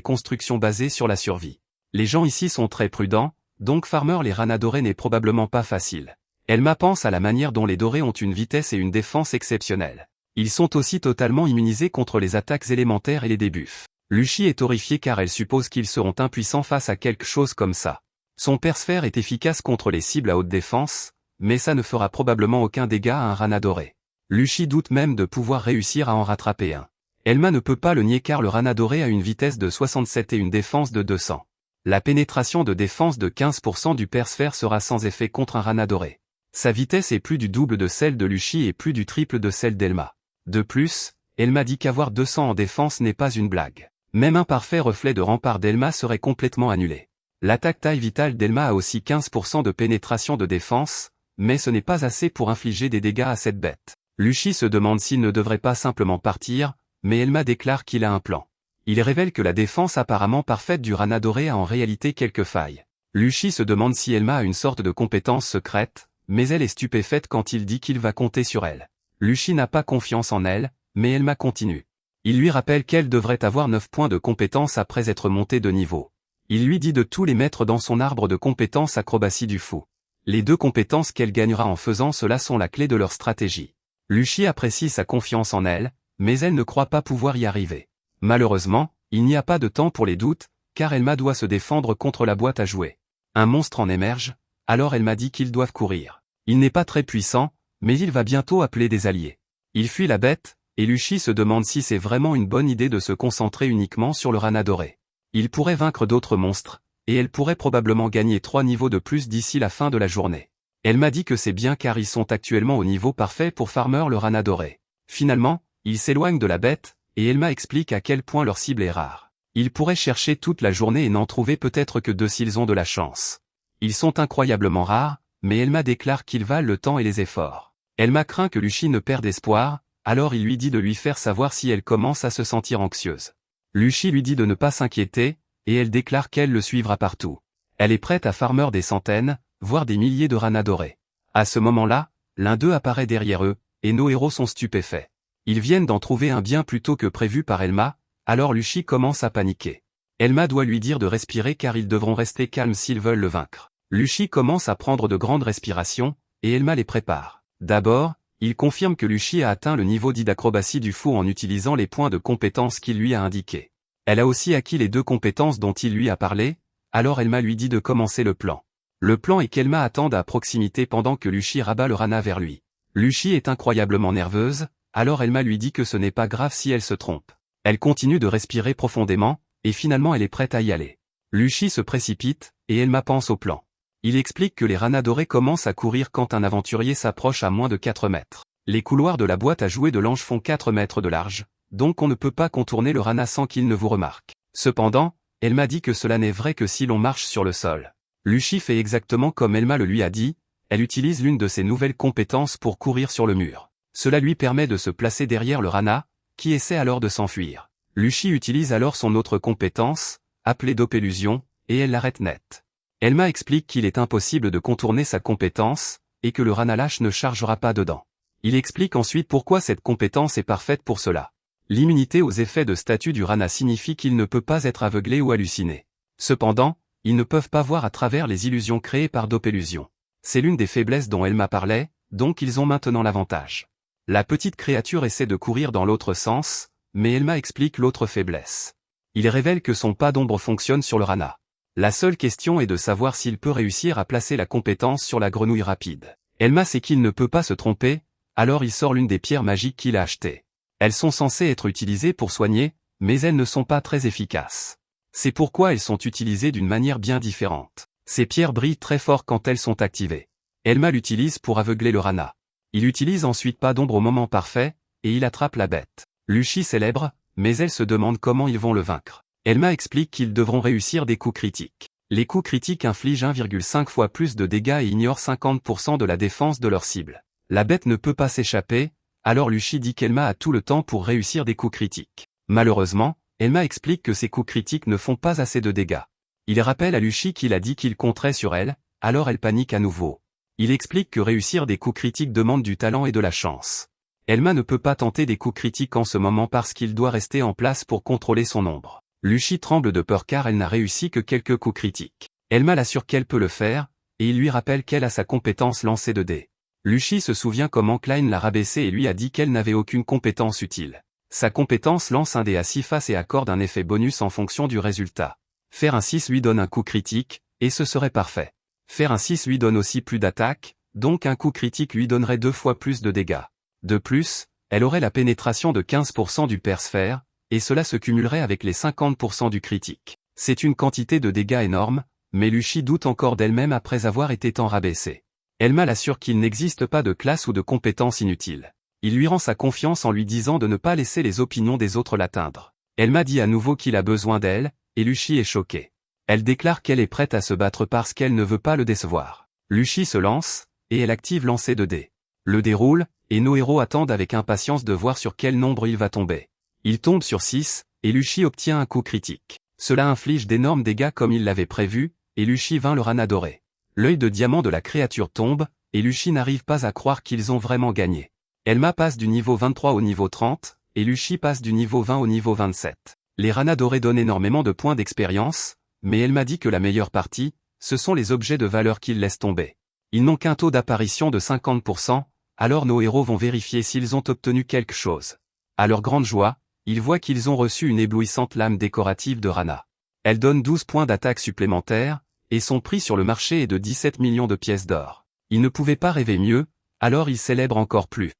constructions basées sur la survie. Les gens ici sont très prudents, donc farmer les rana dorés n'est probablement pas facile. Elma pense à la manière dont les dorés ont une vitesse et une défense exceptionnelles. Ils sont aussi totalement immunisés contre les attaques élémentaires et les debuffs. Luchi est horrifiée car elle suppose qu'ils seront impuissants face à quelque chose comme ça. Son persphère est efficace contre les cibles à haute défense, mais ça ne fera probablement aucun dégât à un rana doré. Luchi doute même de pouvoir réussir à en rattraper un. Elma ne peut pas le nier car le rana doré a une vitesse de 67 et une défense de 200. La pénétration de défense de 15% du persphère sera sans effet contre un rana doré. Sa vitesse est plus du double de celle de Luchi et plus du triple de celle d'Elma. De plus, Elma dit qu'avoir 200 en défense n'est pas une blague. Même un parfait reflet de rempart d'Elma serait complètement annulé. L'attaque taille vitale d'Elma a aussi 15% de pénétration de défense, mais ce n'est pas assez pour infliger des dégâts à cette bête. Luchi se demande s'il ne devrait pas simplement partir, mais Elma déclare qu'il a un plan. Il révèle que la défense apparemment parfaite du rana doré a en réalité quelques failles. Luchi se demande si Elma a une sorte de compétence secrète, mais elle est stupéfaite quand il dit qu'il va compter sur elle. Luchi n'a pas confiance en elle, mais Elma continue. Il lui rappelle qu'elle devrait avoir 9 points de compétence après être montée de niveau. Il lui dit de tous les mettre dans son arbre de compétences acrobatie du fou. Les 2 compétences qu'elle gagnera en faisant cela sont la clé de leur stratégie. Luchi apprécie sa confiance en elle, mais elle ne croit pas pouvoir y arriver. Malheureusement, il n'y a pas de temps pour les doutes, car Elma doit se défendre contre la boîte à jouer. Un monstre en émerge, alors Elma dit qu'ils doivent courir. Il n'est pas très puissant, mais il va bientôt appeler des alliés. Il fuit la bête, et Luchi se demande si c'est vraiment une bonne idée de se concentrer uniquement sur le rana doré. Il pourrait vaincre d'autres monstres, et elle pourrait probablement gagner 3 niveaux de plus d'ici la fin de la journée. Elle m'a dit que c'est bien car ils sont actuellement au niveau parfait pour farmer le rana doré. Finalement, ils s'éloignent de la bête, et Elma explique à quel point leur cible est rare. Ils pourraient chercher toute la journée et n'en trouver peut-être que 2 s'ils ont de la chance. Ils sont incroyablement rares, mais Elma déclare qu'ils valent le temps et les efforts. Elma craint que Luchi ne perde espoir, alors il lui dit de lui faire savoir si elle commence à se sentir anxieuse. Luchi lui dit de ne pas s'inquiéter, et elle déclare qu'elle le suivra partout. Elle est prête à farmer des centaines, voire des milliers de rana dorés. À ce moment-là, l'un d'eux apparaît derrière eux, et nos héros sont stupéfaits. Ils viennent d'en trouver un bien plus tôt que prévu par Elma, alors Luchi commence à paniquer. Elma doit lui dire de respirer car ils devront rester calmes s'ils veulent le vaincre. Luchi commence à prendre de grandes respirations, et Elma les prépare. D'abord, Il confirme que Luchi a atteint le niveau dit d'acrobatie du fou en utilisant les points de compétence qu'il lui a indiqués. Elle a aussi acquis les 2 compétences dont il lui a parlé, alors Elma lui dit de commencer le plan. Le plan est qu'Elma attende à proximité pendant que Luchi rabat le rana vers lui. Luchi est incroyablement nerveuse, alors Elma lui dit que ce n'est pas grave si elle se trompe. Elle continue de respirer profondément, et finalement elle est prête à y aller. Luchi se précipite, et Elma pense au plan. Il explique que les ranas dorés commencent à courir quand un aventurier s'approche à moins de 4 mètres. Les couloirs de la boîte à jouets de l'ange font 4 mètres de large, donc on ne peut pas contourner le rana sans qu'il ne vous remarque. Cependant, Elma dit que cela n'est vrai que si l'on marche sur le sol. Luchi fait exactement comme Elma le lui a dit, elle utilise l'une de ses nouvelles compétences pour courir sur le mur. Cela lui permet de se placer derrière le rana, qui essaie alors de s'enfuir. Luchi utilise alors son autre compétence, appelée Dopélusion, et elle l'arrête net. Elma explique qu'il est impossible de contourner sa compétence, et que le rana lâche ne chargera pas dedans. Il explique ensuite pourquoi cette compétence est parfaite pour cela. L'immunité aux effets de statut du rana signifie qu'il ne peut pas être aveuglé ou halluciné. Cependant, ils ne peuvent pas voir à travers les illusions créées par Dopélusion. C'est l'une des faiblesses dont Elma parlait, donc ils ont maintenant l'avantage. La petite créature essaie de courir dans l'autre sens, mais Elma explique l'autre faiblesse. Il révèle que son pas d'ombre fonctionne sur le rana. La seule question est de savoir s'il peut réussir à placer la compétence sur la grenouille rapide. Elma sait qu'il ne peut pas se tromper, alors il sort l'une des pierres magiques qu'il a achetées. Elles sont censées être utilisées pour soigner, mais elles ne sont pas très efficaces. C'est pourquoi elles sont utilisées d'une manière bien différente. Ces pierres brillent très fort quand elles sont activées. Elma l'utilise pour aveugler le rana. Il utilise ensuite pas d'ombre au moment parfait, et il attrape la bête. Luchi célèbre, mais elle se demande comment ils vont le vaincre. Elma explique qu'ils devront réussir des coups critiques. Les coups critiques infligent 1,5 fois plus de dégâts et ignorent 50% de la défense de leur cible. La bête ne peut pas s'échapper, alors Luchi dit qu'Elma a tout le temps pour réussir des coups critiques. Malheureusement, Elma explique que ces coups critiques ne font pas assez de dégâts. Il rappelle à Luchi qu'il a dit qu'il compterait sur elle, alors elle panique à nouveau. Il explique que réussir des coups critiques demande du talent et de la chance. Elma ne peut pas tenter des coups critiques en ce moment parce qu'il doit rester en place pour contrôler son ombre. Luchi tremble de peur car elle n'a réussi que quelques coups critiques. Elma l'assure qu'elle peut le faire, et il lui rappelle qu'elle a sa compétence lancée de dés. Luchi se souvient comment Klein l'a rabaissée et lui a dit qu'elle n'avait aucune compétence utile. Sa compétence lance un dé à 6 faces et accorde un effet bonus en fonction du résultat. Faire un 6 lui donne un coup critique, et ce serait parfait. Faire un 6 lui donne aussi plus d'attaque, donc un coup critique lui donnerait 2 fois plus de dégâts. De plus, elle aurait la pénétration de 15% du persphère, et cela se cumulerait avec les 50% du critique. C'est une quantité de dégâts énorme, mais Luchi doute encore d'elle-même après avoir été tant rabaissée. Elma l'assure qu'il n'existe pas de classe ou de compétence inutile. Il lui rend sa confiance en lui disant de ne pas laisser les opinions des autres l'atteindre. Elma dit à nouveau qu'il a besoin d'elle, et Luchi est choquée. Elle déclare qu'elle est prête à se battre parce qu'elle ne veut pas le décevoir. Luchi se lance, et elle active lancer de dés. Le dé roule, et nos héros attendent avec impatience de voir sur quel nombre il va tomber. Il tombe sur 6, et Luchi obtient un coup critique. Cela inflige d'énormes dégâts comme il l'avait prévu, et Luchi vainc le rana doré. L'œil de diamant de la créature tombe, et Luchi n'arrive pas à croire qu'ils ont vraiment gagné. Elma passe du niveau 23 au niveau 30, et Luchi passe du niveau 20 au niveau 27. Les ranas dorés donnent énormément de points d'expérience, mais Elma dit que la meilleure partie, ce sont les objets de valeur qu'ils laissent tomber. Ils n'ont qu'un taux d'apparition de 50%, alors nos héros vont vérifier s'ils ont obtenu quelque chose. À leur grande joie, ils voient qu'ils ont reçu une éblouissante lame décorative de rana. Elle donne 12 points d'attaque supplémentaires, et son prix sur le marché est de 17 millions de pièces d'or. Ils ne pouvaient pas rêver mieux, alors ils célèbrent encore plus.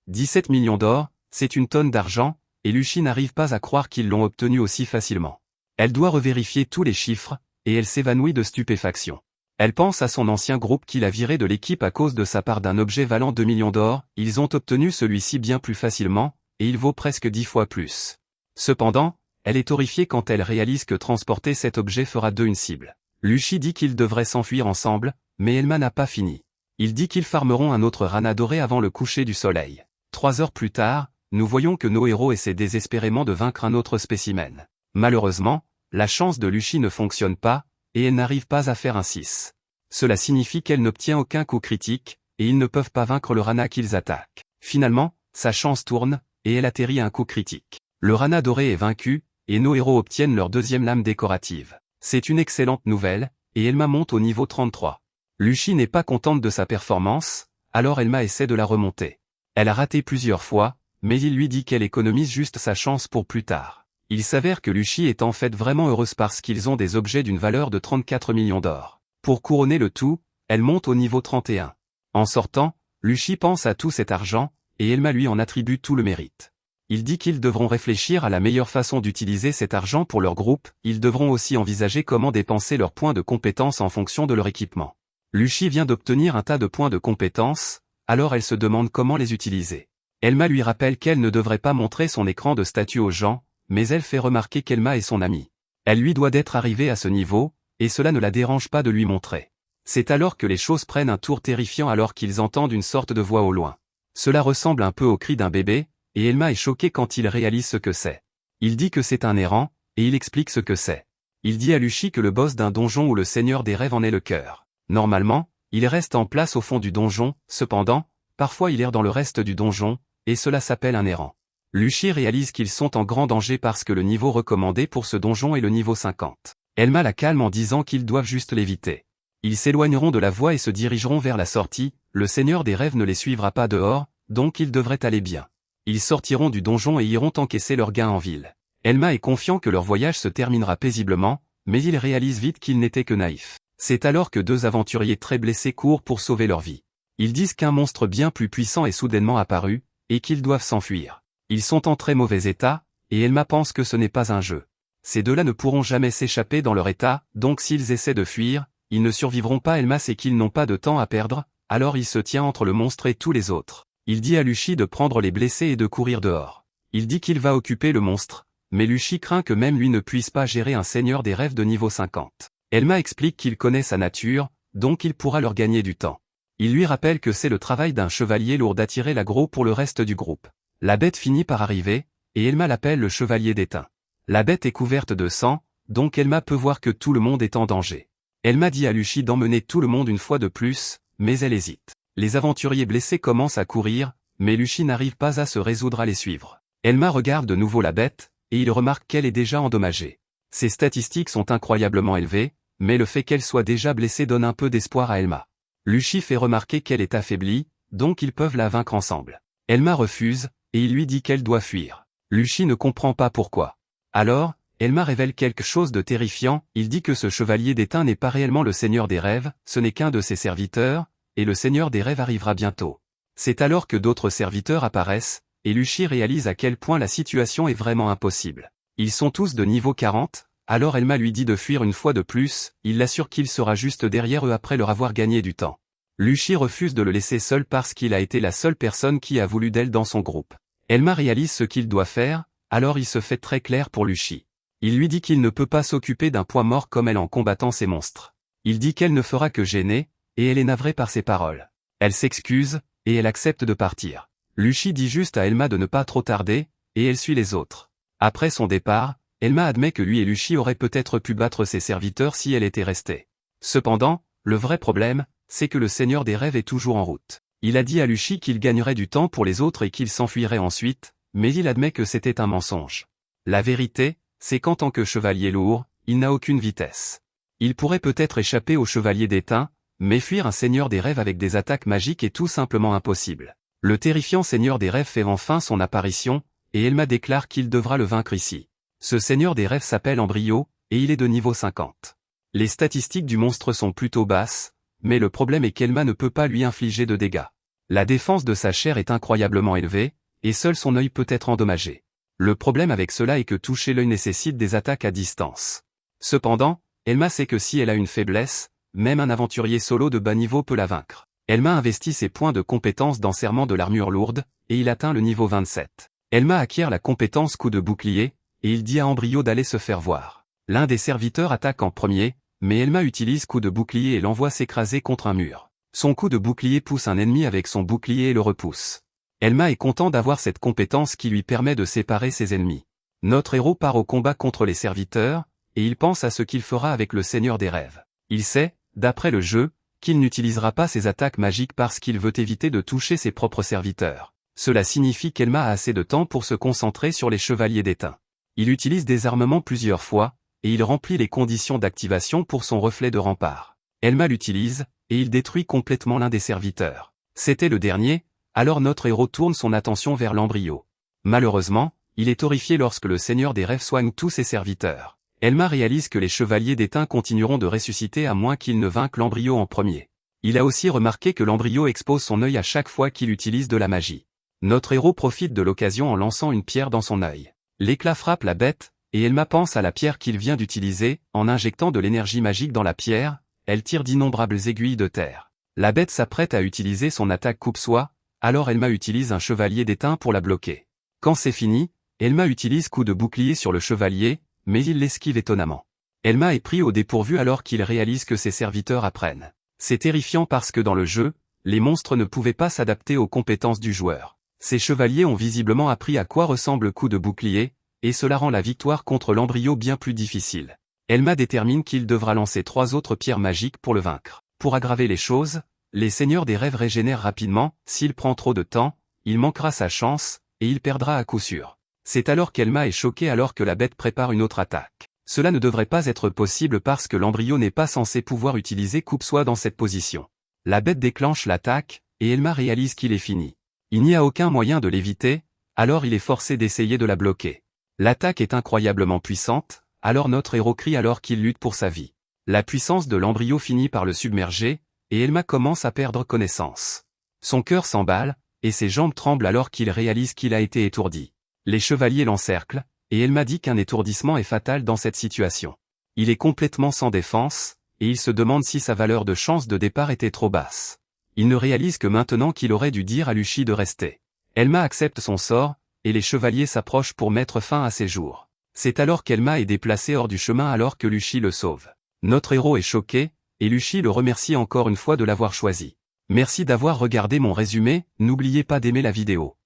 17 millions d'or, c'est une tonne d'argent, et Luchi n'arrive pas à croire qu'ils l'ont obtenu aussi facilement. Elle doit revérifier tous les chiffres, et elle s'évanouit de stupéfaction. Elle pense à son ancien groupe qui l'a viré de l'équipe à cause de sa part d'un objet valant 2 millions d'or, ils ont obtenu celui-ci bien plus facilement, et il vaut presque 10 fois plus. Cependant, elle est horrifiée quand elle réalise que transporter cet objet fera d'eux une cible. Luchi dit qu'ils devraient s'enfuir ensemble, mais Elma n'a pas fini. Il dit qu'ils farmeront un autre rana doré avant le coucher du soleil. 3 heures plus tard, nous voyons que nos héros essaient désespérément de vaincre un autre spécimen. Malheureusement, la chance de Luchi ne fonctionne pas, et elle n'arrive pas à faire un 6. Cela signifie qu'elle n'obtient aucun coup critique, et ils ne peuvent pas vaincre le rana qu'ils attaquent. Finalement, sa chance tourne, et elle atterrit à un coup critique. Le rana doré est vaincu, et nos héros obtiennent leur deuxième lame décorative. C'est une excellente nouvelle, et Elma monte au niveau 33. Luchi n'est pas contente de sa performance, alors Elma essaie de la remonter. Elle a raté plusieurs fois, mais il lui dit qu'elle économise juste sa chance pour plus tard. Il s'avère que Lucy est en fait vraiment heureuse parce qu'ils ont des objets d'une valeur de 34 millions d'or. Pour couronner le tout, elle monte au niveau 31. En sortant, Lucy pense à tout cet argent, et Elma lui en attribue tout le mérite. Il dit qu'ils devront réfléchir à la meilleure façon d'utiliser cet argent pour leur groupe, ils devront aussi envisager comment dépenser leurs points de compétence en fonction de leur équipement. Lucy vient d'obtenir un tas de points de compétence, alors elle se demande comment les utiliser. Elma lui rappelle qu'elle ne devrait pas montrer son écran de statut aux gens, mais elle fait remarquer qu'Elma est son amie. Elle lui doit d'être arrivée à ce niveau, et cela ne la dérange pas de lui montrer. C'est alors que les choses prennent un tour terrifiant alors qu'ils entendent une sorte de voix au loin. Cela ressemble un peu au cri d'un bébé, et Elma est choquée quand il réalise ce que c'est. Il dit que c'est un errant, et il explique ce que c'est. Il dit à Lucy que le boss d'un donjon où le Seigneur des Rêves en est le cœur. Normalement, il reste en place au fond du donjon, cependant, parfois il erre dans le reste du donjon, et cela s'appelle un errant. Lucy réalise qu'ils sont en grand danger parce que le niveau recommandé pour ce donjon est le niveau 50. Elma la calme en disant qu'ils doivent juste l'éviter. Ils s'éloigneront de la voie et se dirigeront vers la sortie, le Seigneur des Rêves ne les suivra pas dehors, donc ils devraient aller bien. Ils sortiront du donjon et iront encaisser leur gain en ville. Elma est confiant que leur voyage se terminera paisiblement, mais ils réalisent vite qu'ils n'étaient que naïfs. C'est alors que deux aventuriers très blessés courent pour sauver leur vie. Ils disent qu'un monstre bien plus puissant est soudainement apparu, et qu'ils doivent s'enfuir. Ils sont en très mauvais état, et Elma pense que ce n'est pas un jeu. Ces deux-là ne pourront jamais s'échapper dans leur état, donc s'ils essaient de fuir, ils ne survivront pas. Elma sait qu'ils n'ont pas de temps à perdre, alors il se tient entre le monstre et tous les autres. Il dit à Lucy de prendre les blessés et de courir dehors. Il dit qu'il va occuper le monstre, mais Lucy craint que même lui ne puisse pas gérer un Seigneur des Rêves de niveau 50. Elma explique qu'il connaît sa nature, donc il pourra leur gagner du temps. Il lui rappelle que c'est le travail d'un chevalier lourd d'attirer l'aggro pour le reste du groupe. La bête finit par arriver, et Elma l'appelle le chevalier d'étain. La bête est couverte de sang, donc Elma peut voir que tout le monde est en danger. Elma dit à Lucy d'emmener tout le monde une fois de plus, mais elle hésite. Les aventuriers blessés commencent à courir, mais Lucy n'arrive pas à se résoudre à les suivre. Elma regarde de nouveau la bête, et il remarque qu'elle est déjà endommagée. Ses statistiques sont incroyablement élevées, mais le fait qu'elle soit déjà blessée donne un peu d'espoir à Elma. Lucy fait remarquer qu'elle est affaiblie, donc ils peuvent la vaincre ensemble. Elma refuse, et il lui dit qu'elle doit fuir. Lucy ne comprend pas pourquoi. Alors, Elma révèle quelque chose de terrifiant, il dit que ce chevalier d'étain n'est pas réellement le Seigneur des Rêves, ce n'est qu'un de ses serviteurs, et le Seigneur des Rêves arrivera bientôt. C'est alors que d'autres serviteurs apparaissent, et Lucy réalise à quel point la situation est vraiment impossible. Ils sont tous de niveau 40, alors Elma lui dit de fuir une fois de plus, il l'assure qu'il sera juste derrière eux après leur avoir gagné du temps. Lucy refuse de le laisser seul parce qu'il a été la seule personne qui a voulu d'elle dans son groupe. Elma réalise ce qu'il doit faire, alors il se fait très clair pour Lucy. Il lui dit qu'il ne peut pas s'occuper d'un poids mort comme elle en combattant ces monstres. Il dit qu'elle ne fera que gêner, et elle est navrée par ses paroles. Elle s'excuse, et elle accepte de partir. Lucy dit juste à Elma de ne pas trop tarder, et elle suit les autres. Après son départ, Elma admet que lui et Lucy auraient peut-être pu battre ses serviteurs si elle était restée. Cependant, le vrai problème, c'est que le Seigneur des Rêves est toujours en route. Il a dit à Lucy qu'il gagnerait du temps pour les autres et qu'il s'enfuirait ensuite, mais il admet que c'était un mensonge. La vérité, c'est qu'en tant que chevalier lourd, il n'a aucune vitesse. Il pourrait peut-être échapper au chevalier d'étain, mais fuir un Seigneur des Rêves avec des attaques magiques est tout simplement impossible. Le terrifiant Seigneur des Rêves fait enfin son apparition, et Elma déclare qu'il devra le vaincre ici. Ce Seigneur des Rêves s'appelle Embryo, et il est de niveau 50. Les statistiques du monstre sont plutôt basses, mais le problème est qu'Elma ne peut pas lui infliger de dégâts. La défense de sa chair est incroyablement élevée, et seul son œil peut être endommagé. Le problème avec cela est que toucher l'œil nécessite des attaques à distance. Cependant, Elma sait que si elle a une faiblesse, même un aventurier solo de bas niveau peut la vaincre. Elma investit ses points de compétence dans Serment de l'armure lourde, et il atteint le niveau 27. Elma acquiert la compétence coup de bouclier, et il dit à Embryo d'aller se faire voir. L'un des serviteurs attaque en premier, mais Elma utilise coup de bouclier et l'envoie s'écraser contre un mur. Son coup de bouclier pousse un ennemi avec son bouclier et le repousse. Elma est content d'avoir cette compétence qui lui permet de séparer ses ennemis. Notre héros part au combat contre les serviteurs, et il pense à ce qu'il fera avec le Seigneur des Rêves. Il sait, d'après le jeu, qu'il n'utilisera pas ses attaques magiques parce qu'il veut éviter de toucher ses propres serviteurs. Cela signifie qu'Elma a assez de temps pour se concentrer sur les chevaliers d'étain. Il utilise des armements plusieurs fois, et il remplit les conditions d'activation pour son reflet de rempart. Elma l'utilise, et il détruit complètement l'un des serviteurs. C'était le dernier, Alors notre héros tourne son attention vers l'embryo. Malheureusement, il est horrifié lorsque le Seigneur des Rêves soigne tous ses serviteurs. Elma réalise que les chevaliers d'étain continueront de ressusciter à moins qu'ils ne vainquent l'embryo en premier. Il a aussi remarqué que l'embryo expose son œil à chaque fois qu'il utilise de la magie. Notre héros profite de l'occasion en lançant une pierre dans son œil. L'éclat frappe la bête, et Elma pense à la pierre qu'il vient d'utiliser. En injectant de l'énergie magique dans la pierre, elle tire d'innombrables aiguilles de terre. La bête s'apprête à utiliser son attaque coupe-soie, alors Elma utilise un chevalier d'étain pour la bloquer. Quand c'est fini, Elma utilise coup de bouclier sur le chevalier, mais il l'esquive étonnamment. Elma est pris au dépourvu alors qu'il réalise que ses serviteurs apprennent. C'est terrifiant parce que dans le jeu, les monstres ne pouvaient pas s'adapter aux compétences du joueur. Ces chevaliers ont visiblement appris à quoi ressemble le coup de bouclier, et cela rend la victoire contre l'embryo bien plus difficile. Elma détermine qu'il devra lancer 3 autres pierres magiques pour le vaincre. Pour aggraver les choses, les seigneurs des rêves régénèrent rapidement. S'il prend trop de temps, il manquera sa chance, et il perdra à coup sûr. C'est alors qu'Elma est choquée alors que la bête prépare une autre attaque. Cela ne devrait pas être possible parce que l'embryo n'est pas censé pouvoir utiliser coupe-soie dans cette position. La bête déclenche l'attaque, et Elma réalise qu'il est fini. Il n'y a aucun moyen de l'éviter, alors il est forcé d'essayer de la bloquer. L'attaque est incroyablement puissante, alors notre héros crie alors qu'il lutte pour sa vie. La puissance de l'embryo finit par le submerger, et Elma commence à perdre connaissance. Son cœur s'emballe, et ses jambes tremblent alors qu'il réalise qu'il a été étourdi. Les chevaliers l'encerclent, et Elma dit qu'un étourdissement est fatal dans cette situation. Il est complètement sans défense, et il se demande si sa valeur de chance de départ était trop basse. Il ne réalise que maintenant qu'il aurait dû dire à Luchi de rester. Elma accepte son sort, et les chevaliers s'approchent pour mettre fin à ses jours. C'est alors qu'Elma est déplacée hors du chemin alors que Luchi le sauve. Notre héros est choqué, et Luchi le remercie encore une fois de l'avoir choisi. Merci d'avoir regardé mon résumé, n'oubliez pas d'aimer la vidéo.